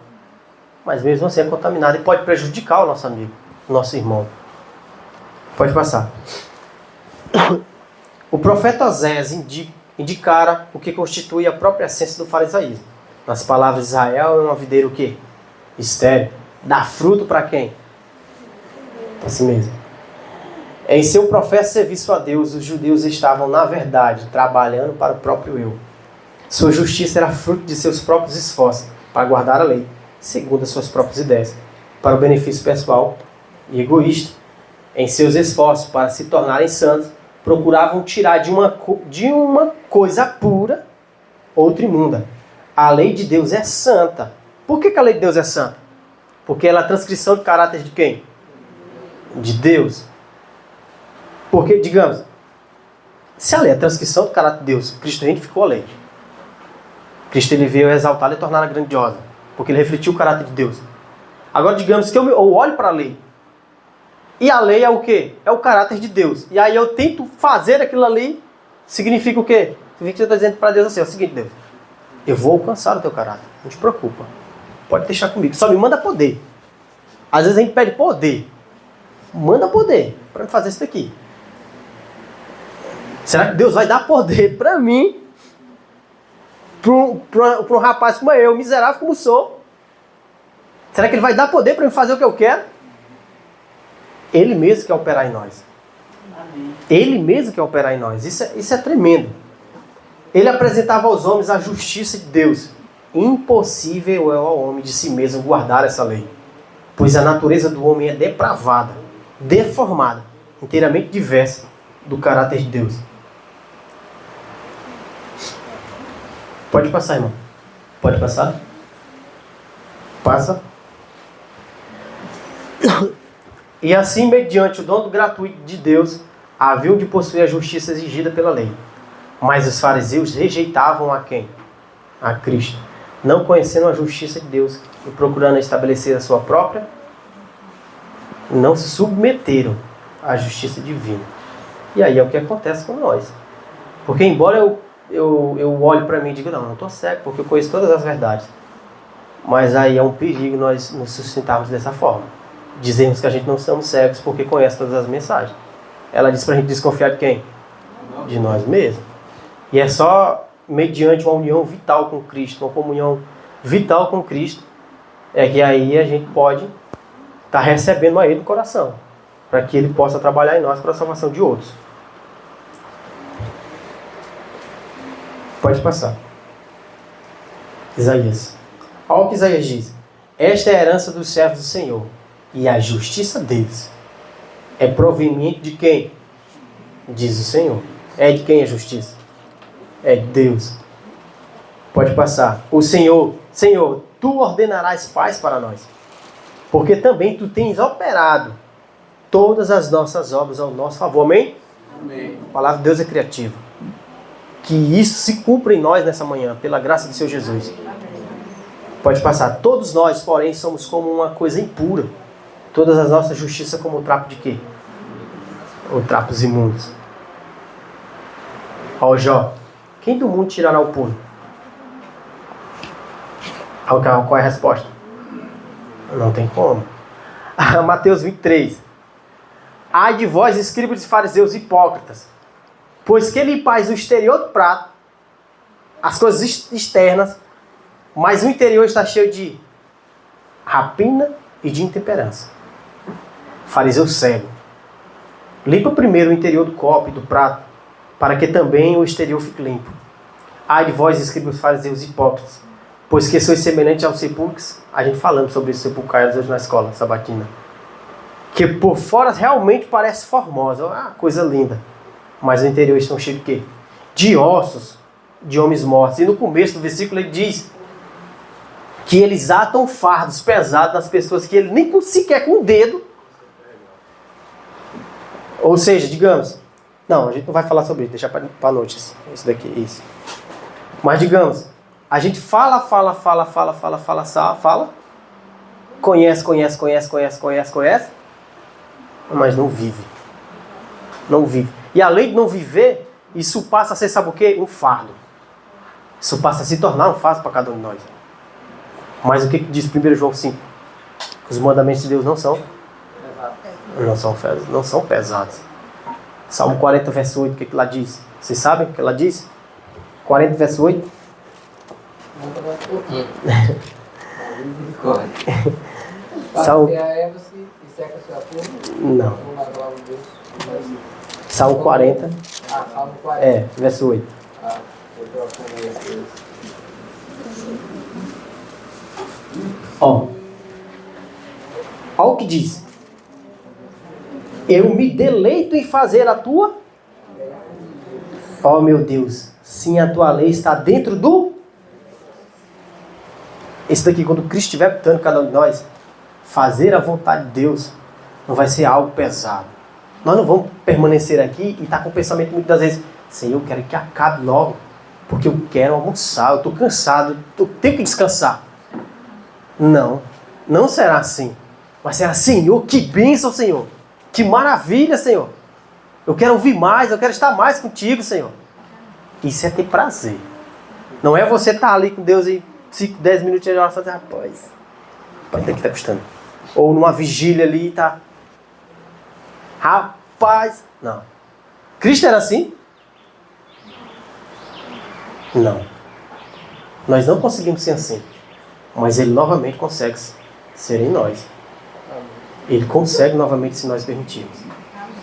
mas mesmo assim é contaminado e pode prejudicar o nosso amigo, o nosso irmão. Pode passar. O profeta Oséias indicara o que constitui a própria essência do farisaísmo. Nas palavras de Israel, é uma videira o quê? Estéril. Dá fruto para quem? Para si mesmo. Em seu professo serviço a Deus, os judeus estavam, na verdade, trabalhando para o próprio eu. Sua justiça era fruto de seus próprios esforços para guardar a lei, segundo as suas próprias ideias, para o benefício pessoal e egoísta. Em seus esforços para se tornarem santos, procuravam tirar de uma coisa pura outra imunda. A lei de Deus é santa. Por que a lei de Deus é santa? Porque ela é a transcrição de caráter de quem? De Deus. Porque, digamos, se a lei é a transcrição do caráter de Deus, Cristo identificou a lei. Cristo ele veio exaltá-la e torná-la grandiosa, porque ele refletiu o caráter de Deus. Agora, digamos que eu olho para a lei, e a lei é o quê? É o caráter de Deus. E aí eu tento fazer aquilo ali, significa o quê? Significa que você está dizendo para Deus assim, é o seguinte, Deus, eu vou alcançar o teu caráter, não te preocupa. Pode deixar comigo, só me manda poder. Às vezes a gente pede poder. Manda poder para eu fazer isso daqui. Será que Deus vai dar poder para mim, para um rapaz como eu, miserável como sou? Será que Ele vai dar poder para eu fazer o que eu quero? Ele mesmo quer operar em nós. Ele mesmo quer operar em nós. Isso é tremendo. Ele apresentava aos homens a justiça de Deus. Impossível é ao homem de si mesmo guardar essa lei, pois a natureza do homem é depravada, deformada, inteiramente diversa do caráter de Deus. Pode passar, irmão. Pode passar? Passa. E assim, mediante o dom gratuito de Deus, haviam de possuir a justiça exigida pela lei. Mas os fariseus rejeitavam a quem? A Cristo. Não conhecendo a justiça de Deus e procurando estabelecer a sua própria, não se submeteram à justiça divina. E aí é o que acontece com nós. Porque embora eu olhe para mim e digo, não estou cego, porque eu conheço todas as verdades. Mas aí é um perigo nós nos sustentarmos dessa forma. Dizemos que a gente não somos cegos porque conhece todas as mensagens. Ela diz para a gente desconfiar de quem? De nós mesmos. E é só mediante uma união vital com Cristo, uma comunhão vital com Cristo, é que aí a gente pode estar recebendo a Ele no coração, para que Ele possa trabalhar em nós para a salvação de outros. Pode passar. Isaías. Olha o que Isaías diz. Esta é a herança dos servos do Senhor, e a justiça deles é proveniente de quem? Diz o Senhor. É de quem a justiça? É de Deus. Pode passar. O Senhor, tu ordenarás paz para nós, porque também tu tens operado todas as nossas obras ao nosso favor. Amém? Amém. A palavra de Deus é criativa. Que isso se cumpra em nós nessa manhã, pela graça do Senhor Jesus. Pode passar. Todos nós, porém, somos como uma coisa impura. Todas as nossas justiças como o trapo de quê? Ou trapos imundos. Ó, Jó. Quem do mundo tirará o puro? Qual é a resposta? Não tem como. Mateus 23. Ai de vós, escribas e fariseus hipócritas, pois que limpais o exterior do prato, as coisas externas, mas o interior está cheio de rapina e de intemperança. Fariseu cego. Limpa primeiro o interior do copo e do prato, para que também o exterior fique limpo. Ai de vós, escribas e fariseus hipócritas, pois que sois semelhantes aos sepulcros. A gente falando sobre os sepulcrais hoje na escola sabatina. Que por fora realmente parece formosa, uma coisa linda. Mas no interior estão cheios de quê? De ossos, de homens mortos. E no começo do versículo ele diz que eles atam fardos pesados nas pessoas que ele nem sequer com o dedo. Ou seja, digamos... Não, a gente não vai falar sobre isso, deixa para a noite isso daqui, isso. Mas digamos, a gente fala. Conhece. Mas não vive. Não vive. E além de não viver, isso passa a ser, sabe o quê? Um fardo. Isso passa a se tornar um fardo para cada um de nós. Mas o que diz 1 João 5? Os mandamentos de Deus não são pesados. Salmo 40, verso 8, o que lá diz? Vocês sabem o que ela diz? 40, verso 8. Salmo... Não. Salmo 40.
Salmo 40.
Verso 8. Ó o que diz. Eu me deleito em fazer a tua... Ó meu Deus. Sim, a tua lei está dentro do... Esse daqui, quando Cristo estiver habitando cada um de nós, fazer a vontade de Deus não vai ser algo pesado. Nós não vamos permanecer aqui e estar com o pensamento muitas vezes, Senhor, eu quero que acabe logo, porque eu quero almoçar, eu estou cansado, eu tenho que descansar. Não será assim. Mas será, Senhor, que bênção, Senhor. Que maravilha, Senhor. Eu quero ouvir mais, eu quero estar mais contigo, Senhor. Isso é ter prazer. Não é você estar ali com Deus e 5, 10 minutos de oração e dizer, rapaz, daqui está custando. Ou numa vigília ali e tá... Rapaz, não. Cristo era assim? Não. Nós não conseguimos ser assim. Mas Ele novamente consegue ser em nós. Ele consegue novamente se nós permitirmos.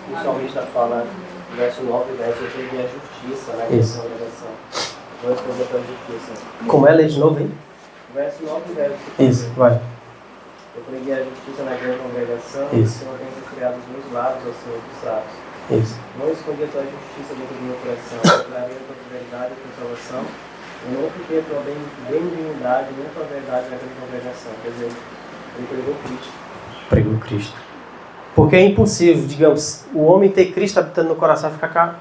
Principalmente está falando, verso 9 e verso 8, ele é a justiça, né?
Isso.
Vou responder para a justiça.
Como é ler de novo, hein?
Verso 9 e verso 8.
Isso, vai.
Eu preguei a justiça na grande congregação,
Isso.
o Senhor tem criado os meus lábios ao Senhor dos sábios.
Isso.
Não escondi a tua justiça dentro do meu coração, declarei a tua fidelidade e a tua salvação. Eu não fiquei a tua benignidade, nem a tua verdade na grande congregação. Quer dizer, ele pregou Cristo.
Pregou Cristo. Porque é impossível, digamos, o homem ter Cristo habitando no coração e ficar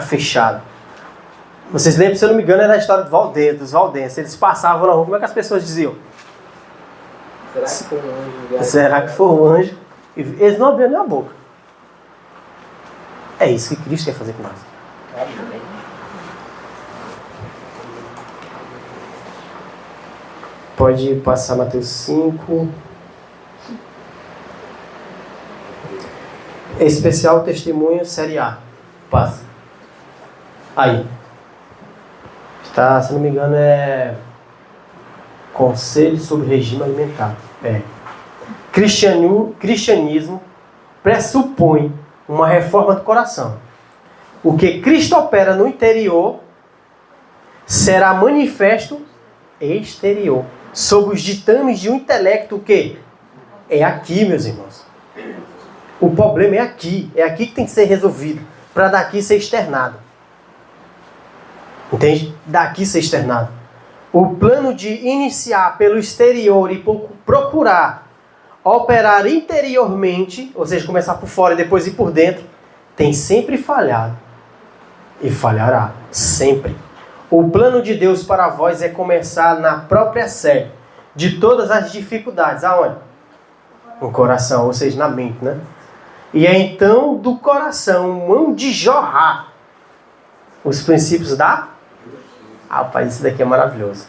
fechado. Vocês lembram, se eu não me engano, é da história dos valdenses. Eles passavam na rua, como é que as pessoas diziam?
Será que foi um anjo?
Será que foi um anjo? Eles não abriam nem a boca. É isso que Cristo quer fazer com nós.
Amém.
Pode passar Mateus 5. Especial Testemunho Série A. Passa. Aí. Está, se não me engano, é... Conselho sobre regime alimentar. Cristianismo pressupõe uma reforma do coração. O que Cristo opera no interior será manifesto exterior. Sob os ditames de um intelecto que é aqui, meus irmãos. O problema é aqui que tem que ser resolvido, para daqui ser externado. Entende? Daqui ser externado. O plano de iniciar pelo exterior e procurar operar interiormente, ou seja, começar por fora e depois ir por dentro, tem sempre falhado. E falhará. Sempre. O plano de Deus para vós é começar na própria sede, de todas as dificuldades. Aonde? No coração, ou seja, na mente, né? E é então do coração, mão de jorrar os princípios da... Rapaz, isso daqui é maravilhoso.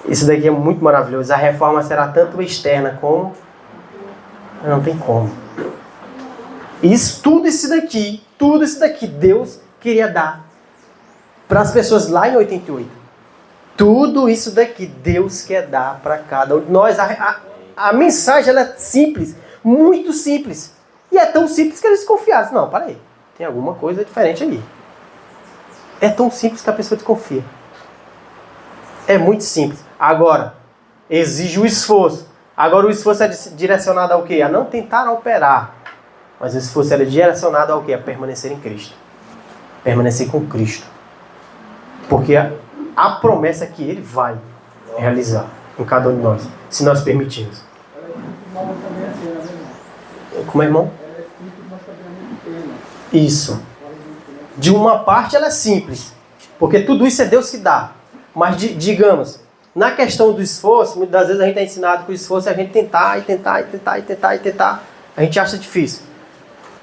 Isso daqui é muito maravilhoso. A reforma será tanto externa como... Não tem como. Isso, tudo isso daqui Deus queria dar para as pessoas lá em 88. Tudo isso daqui Deus quer dar para cada um de nós. A mensagem ela é simples, muito simples. E é tão simples que eles desconfiaram. Não, para aí, tem alguma coisa diferente aí. É tão simples que a pessoa desconfia. É muito simples. Agora, exige o esforço. Agora o esforço é direcionado ao quê? A não tentar operar. Mas o esforço é direcionado ao quê? A permanecer em Cristo. Permanecer com Cristo. Porque a promessa é que Ele vai realizar em cada um de nós, se nós permitirmos. Como é, irmão? Isso. De uma parte ela é simples, porque tudo isso é Deus que dá. Mas digamos, na questão do esforço, muitas das vezes a gente é ensinado que o esforço é a gente tentar. A gente acha difícil.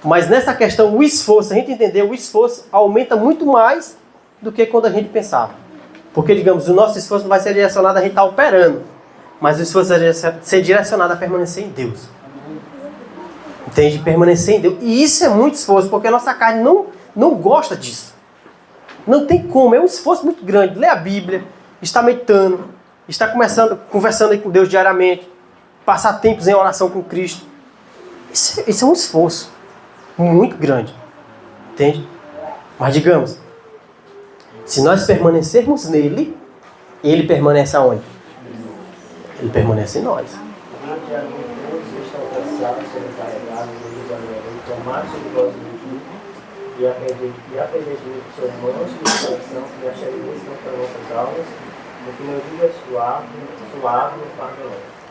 Mas nessa questão, o esforço, a gente entender, o esforço aumenta muito mais do que quando a gente pensava. Porque, digamos, o nosso esforço não vai ser direcionado a gente estar operando, mas o esforço vai ser direcionado a permanecer em Deus. Entende? Permanecer em Deus. E isso é muito esforço, porque a nossa carne não gosta disso. Não tem como, é um esforço muito grande. Ler a Bíblia, estar meditando, estar conversando aí com Deus diariamente, passar tempos em oração com Cristo. Isso é um esforço muito grande. Entende? Mas digamos, se nós permanecermos nele, ele permanece aonde? Ele permanece em nós.
E aprender que sou irmãos de coração, que a xerimia estão para nossas almas, porque meu jugo é suave no fardo.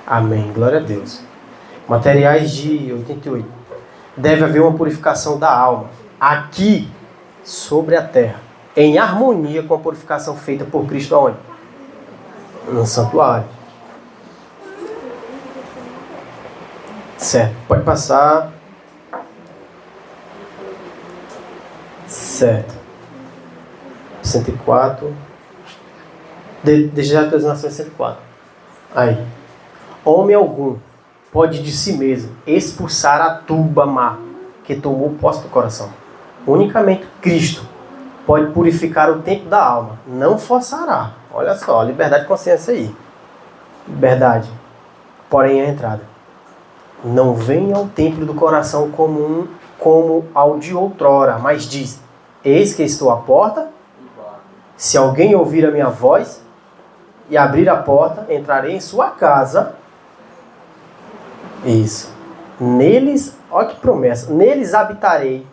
Amém, glória a Deus. Materiais de 88. Deve haver uma purificação da alma, aqui, sobre a terra, em harmonia com a purificação feita por Cristo aonde? No santuário. Certo, pode passar. Certo. 104. Desejar teus nações 104. Aí. Homem algum pode de si mesmo expulsar a turba má que tomou posse do coração. Unicamente Cristo pode purificar o templo da alma. Não forçará. Olha só, liberdade de consciência aí. Liberdade. Porém a entrada. Não venha ao templo do coração comum como ao de outrora, mas diz: eis que estou à porta, se alguém ouvir a minha voz e abrir a porta, entrarei em sua casa. Isso. Neles, olha que promessa, neles habitarei,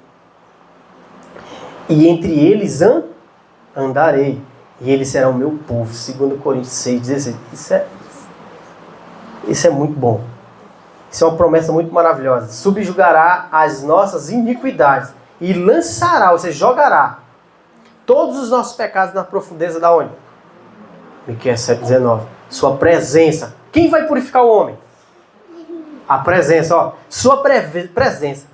e entre eles andarei, e eles serão meu povo. 2 Coríntios 6,16. Isso é muito bom. Isso é uma promessa muito maravilhosa. Subjugará as nossas iniquidades e lançará, ou seja, jogará todos os nossos pecados na profundeza da onde? Miqueias 7,19. Sua presença. Quem vai purificar o homem? A presença, ó. Sua presença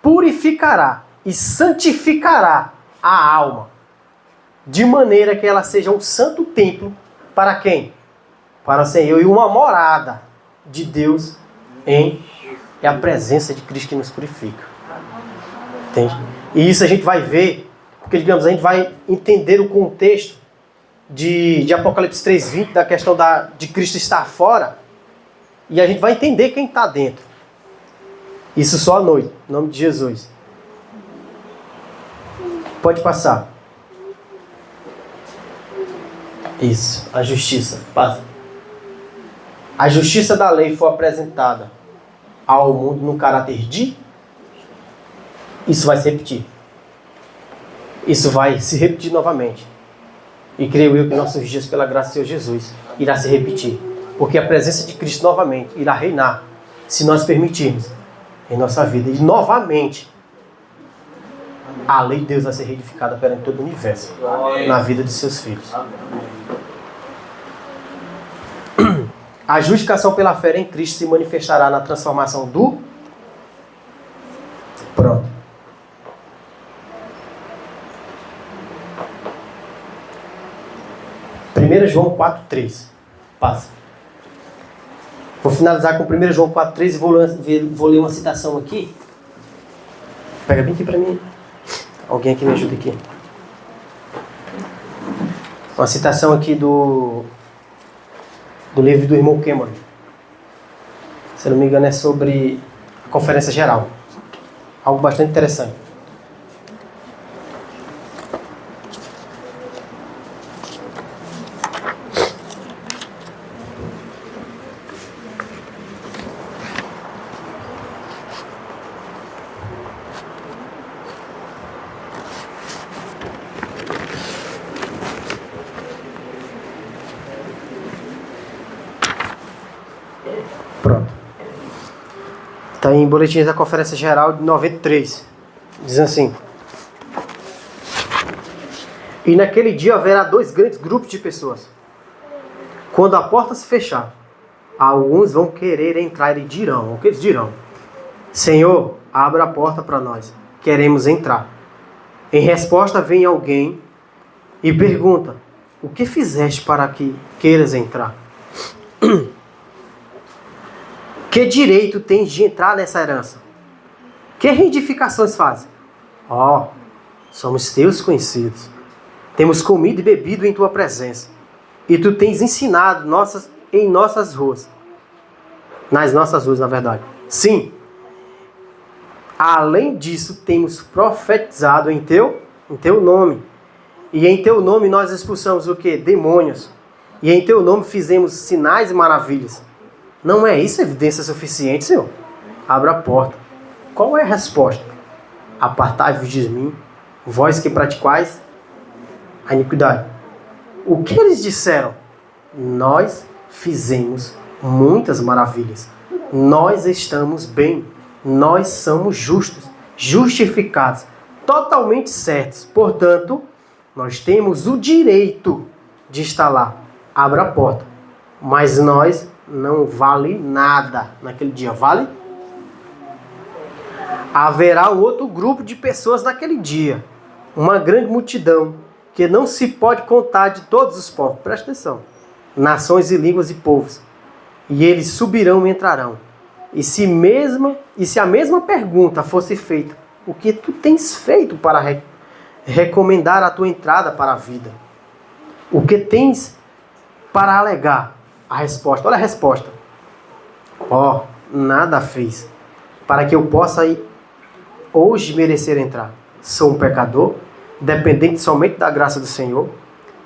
purificará e santificará a alma, de maneira que ela seja um santo templo para quem? Para o Senhor, e uma morada de Deus é a presença de Cristo que nos purifica. Entende? E isso a gente vai ver, porque digamos, a gente vai entender o contexto de Apocalipse 3:20, da questão de Cristo estar fora, e a gente vai entender quem está dentro. Isso só à noite, em nome de Jesus. Pode passar. Isso, a justiça. Passa. A justiça da lei foi apresentada ao mundo no caráter de... Isso vai se repetir. Isso vai se repetir novamente. E creio eu que em nossos dias, pela graça do Senhor Jesus, irá se repetir. Porque a presença de Cristo novamente irá reinar, se nós permitirmos, em nossa vida. E novamente, a lei de Deus vai ser reedificada perante todo o universo, na vida de seus filhos. A justificação pela fé em Cristo se manifestará na transformação do... Pronto. Primeiro João 4,3. Passa. Vou finalizar com 1 João 4,3 e vou ler uma citação aqui. Pega bem aqui para mim. Alguém aqui me ajuda aqui. Uma citação aqui do livro do irmão Cameron. Se não me engano é sobre a Conferência Geral. Algo bastante interessante. Pronto. Está em Boletim da Conferência Geral de 93. Diz assim: e naquele dia haverá 2 grandes grupos de pessoas. Quando a porta se fechar, alguns vão querer entrar e dirão, o que eles dirão? Senhor, abra a porta para nós, queremos entrar. Em resposta vem alguém e pergunta, o que fizeste para que queiras entrar? Que direito tens de entrar nessa herança? Que reivindicações fazes? Somos teus conhecidos. Temos comido e bebido em tua presença. E tu tens ensinado em nossas ruas. Nas nossas ruas, na verdade. Sim. Além disso, temos profetizado em teu nome. E em teu nome nós expulsamos o quê? Demônios. E em teu nome fizemos sinais e maravilhas. Não é isso evidência suficiente, Senhor? Abra a porta. Qual é a resposta? Apartai-vos de mim, vós que praticais a iniquidade. O que eles disseram? Nós fizemos muitas maravilhas. Nós estamos bem. Nós somos justos, justificados, totalmente certos. Portanto, nós temos o direito de estar lá. Abra a porta. Mas nós não vale nada naquele dia. Vale? Haverá um outro grupo de pessoas naquele dia. Uma grande multidão que não se pode contar de todos os povos. Presta atenção. Nações e línguas e povos. E eles subirão e entrarão. E se a mesma pergunta fosse feita, o que tu tens feito para recomendar a tua entrada para a vida? O que tens para alegar? A resposta, olha a resposta. Nada fiz para que eu possa hoje merecer entrar. Sou um pecador, dependente somente da graça do Senhor.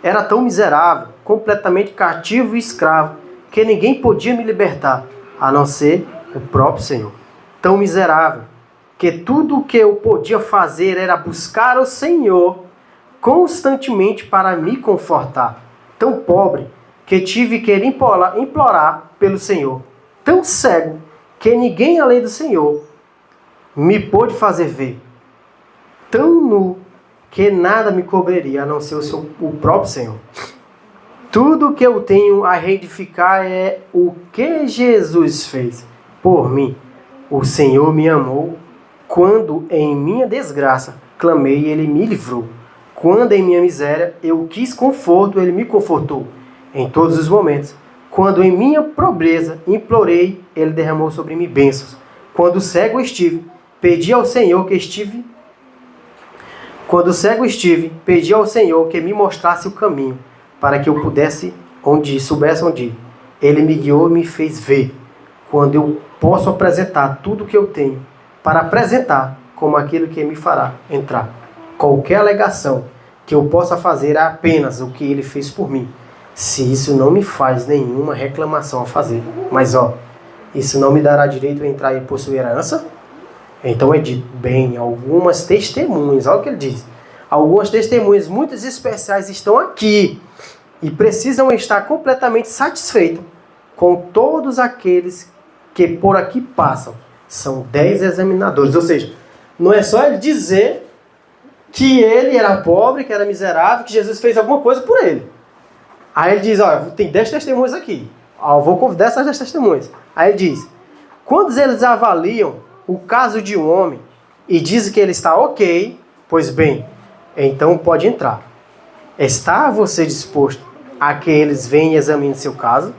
Era tão miserável, completamente cativo e escravo, que ninguém podia me libertar, a não ser o próprio Senhor. Tão miserável, que tudo o que eu podia fazer era buscar o Senhor constantemente para me confortar. Tão pobre, que tive que implorar pelo Senhor. Tão cego, que ninguém além do Senhor me pôde fazer ver. Tão nu, que nada me cobriria, a não ser o próprio Senhor. Tudo que eu tenho a reedificar é o que Jesus fez por mim. O Senhor me amou quando em minha desgraça clamei e Ele me livrou. Quando em minha miséria eu quis conforto, Ele me confortou. Em todos os momentos, quando em minha pobreza implorei, Ele derramou sobre mim bênçãos. Quando cego estive, pedi ao Senhor pedi ao Senhor que me mostrasse o caminho, para que eu soubesse onde ir. Ele me guiou e me fez ver. Quando eu posso apresentar tudo o que eu tenho, para apresentar como aquilo que me fará entrar. Qualquer alegação que eu possa fazer é apenas o que Ele fez por mim. Se isso não me faz nenhuma reclamação a fazer. Mas isso não me dará direito a entrar e possuir herança? Então é dito, bem, algumas testemunhas, olha o que ele diz. Algumas testemunhas muito especiais estão aqui e precisam estar completamente satisfeitos com todos aqueles que por aqui passam. São 10 examinadores. Ou seja, não é só ele dizer que ele era pobre, que era miserável, que Jesus fez alguma coisa por ele. Aí ele diz, tem 10 testemunhas aqui. Eu vou convidar essas 10 testemunhas. Aí ele diz: quando eles avaliam o caso de um homem e dizem que ele está ok, pois bem, então pode entrar. Está você disposto a que eles venham e examinem seu caso?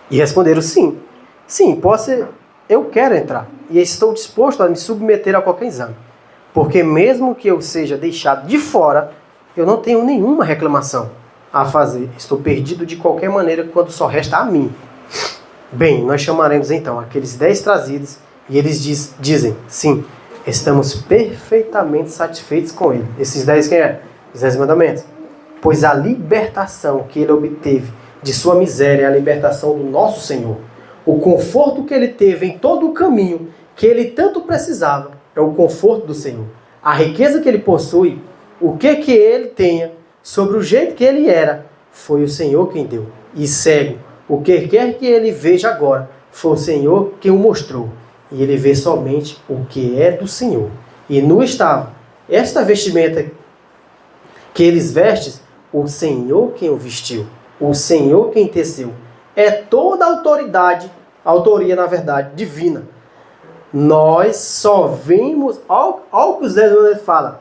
E responderam sim. Sim, eu quero entrar. E estou disposto a me submeter a qualquer exame. Porque mesmo que eu seja deixado de fora, eu não tenho nenhuma reclamação a fazer. Estou perdido de qualquer maneira quando só resta a mim. Bem, nós chamaremos então aqueles 10 trazidos e eles dizem, sim, estamos perfeitamente satisfeitos com ele. Esses 10 quem é? Os 10 mandamentos. Pois a libertação que ele obteve de sua miséria é a libertação do nosso Senhor. O conforto que ele teve em todo o caminho que ele tanto precisava é o conforto do Senhor. A riqueza que ele possui, o que ele tenha, sobre o jeito que ele era, foi o Senhor quem deu. E cego, o que quer que ele veja agora, foi o Senhor quem o mostrou. E ele vê somente o que é do Senhor. E nu estava esta vestimenta que eles vestem, o Senhor quem o vestiu, o Senhor quem teceu. É toda a autoria, na verdade, divina. Nós só vimos, olha o que os 10 mandamentos falam,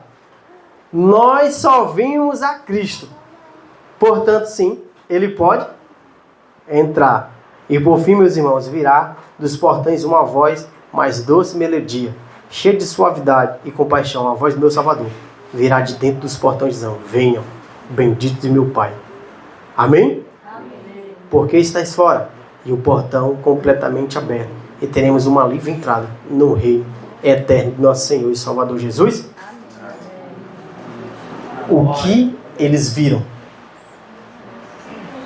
nós só vimos a Cristo. Portanto, sim, ele pode entrar. E por fim, meus irmãos, virá dos portões uma voz mais doce melodia, cheia de suavidade e compaixão, a voz do meu Salvador. Virá de dentro dos portões dizendo: venham, benditos de meu Pai. Amém? Amém. Porque estáis fora e o portão completamente aberto, e teremos uma livre entrada no reino eterno de nosso Senhor e Salvador Jesus. O que eles viram?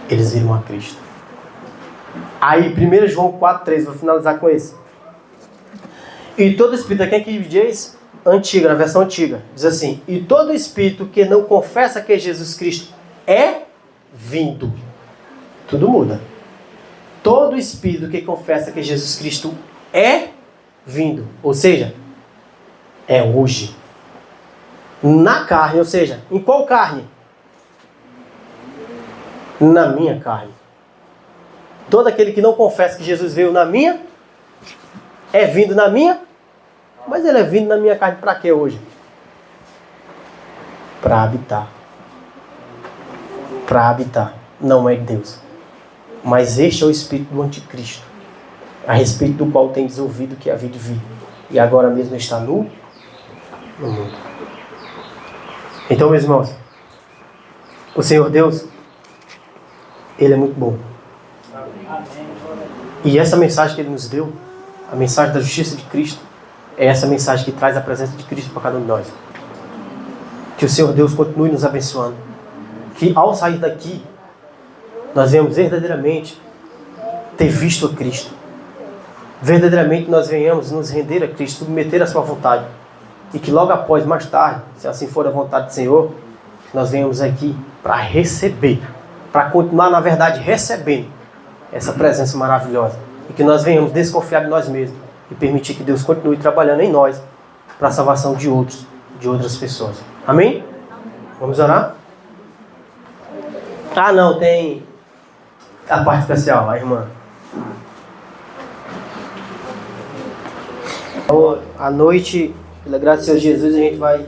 Eles viram a Cristo. Aí 1 João 4,3, vou finalizar com esse. E todo espírito, aqui que diz antiga, na versão antiga, diz assim: e todo espírito que não confessa que Jesus Cristo é vindo. Tudo muda. Todo espírito que confessa que Jesus Cristo é vindo, ou seja, é hoje, na carne, ou seja, em qual carne? Na minha carne. Todo aquele que não confessa que Jesus veio na minha, é vindo na minha, mas ele é vindo na minha carne para quê hoje? Para habitar. Para habitar. Não é Deus. Mas este é o espírito do anticristo, a respeito do qual tem ouvido que havia de vir, e agora mesmo está no mundo. Então, meus irmãos, o Senhor Deus, Ele é muito bom. E essa mensagem que Ele nos deu, a mensagem da justiça de Cristo, é essa mensagem que traz a presença de Cristo para cada um de nós. Que o Senhor Deus continue nos abençoando. Que ao sair daqui, nós venhamos verdadeiramente ter visto a Cristo. Verdadeiramente nós venhamos nos render a Cristo, submeter a sua vontade. E que logo após, mais tarde, se assim for a vontade do Senhor, nós venhamos aqui para receber, para continuar, na verdade, recebendo essa presença maravilhosa. E que nós venhamos desconfiar de nós mesmos e permitir que Deus continue trabalhando em nós para a salvação de outros, de outras pessoas. Amém? Vamos orar? Ah, não, tem a parte especial, a irmã. Então, à noite, pela graça do Senhor Jesus, a gente vai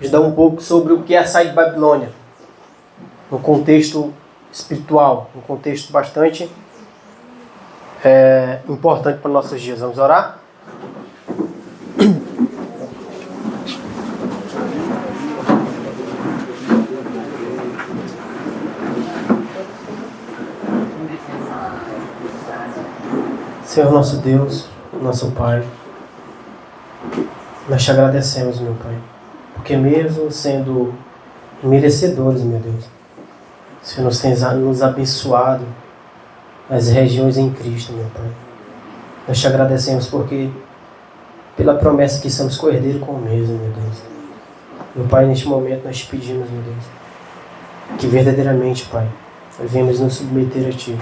estudar um pouco sobre o que é a saída de Babilônia. Um contexto espiritual, um contexto bastante importante para nossos dias. Vamos orar? Senhor nosso Deus, nosso Pai, nós te agradecemos, meu Pai, porque mesmo sendo merecedores, meu Deus, o Senhor nos abençoado nas regiões em Cristo, meu Pai. Nós te agradecemos porque pela promessa que somos co-herdeiro com o mesmo, meu Deus. Meu Pai, neste momento nós te pedimos, meu Deus, que verdadeiramente, Pai, nós venhamos nos submeter a Ti.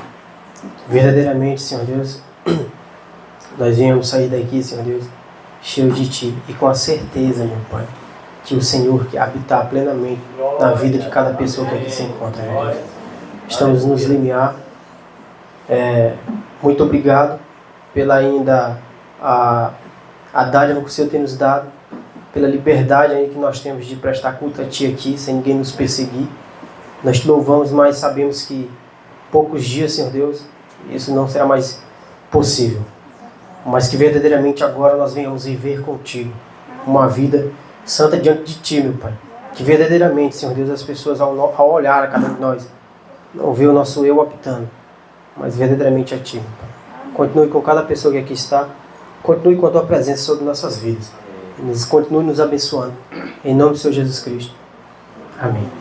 Verdadeiramente, Senhor Deus, nós venhamos sair daqui, Senhor Deus, cheio de Ti e com a certeza, meu Pai, que o Senhor quer habitar plenamente na vida de cada pessoa que aqui se encontra, meu Deus. Estamos nos limiar Muito obrigado pela ainda a dádiva que o Senhor tem nos dado, pela liberdade aí que nós temos de prestar culto a Ti aqui, sem ninguém nos perseguir. Nós te louvamos, mas sabemos que poucos dias, Senhor Deus, isso não será mais possível. Mas que verdadeiramente agora nós venhamos viver contigo uma vida santa diante de Ti, meu Pai. Que verdadeiramente, Senhor Deus, as pessoas ao olhar a cada um de nós, não vê o nosso eu habitando, mas verdadeiramente a Ti, meu Pai. Continue com cada pessoa que aqui está. Continue com a Tua presença sobre nossas vidas. E continue nos abençoando. Em nome do Senhor Jesus Cristo. Amém.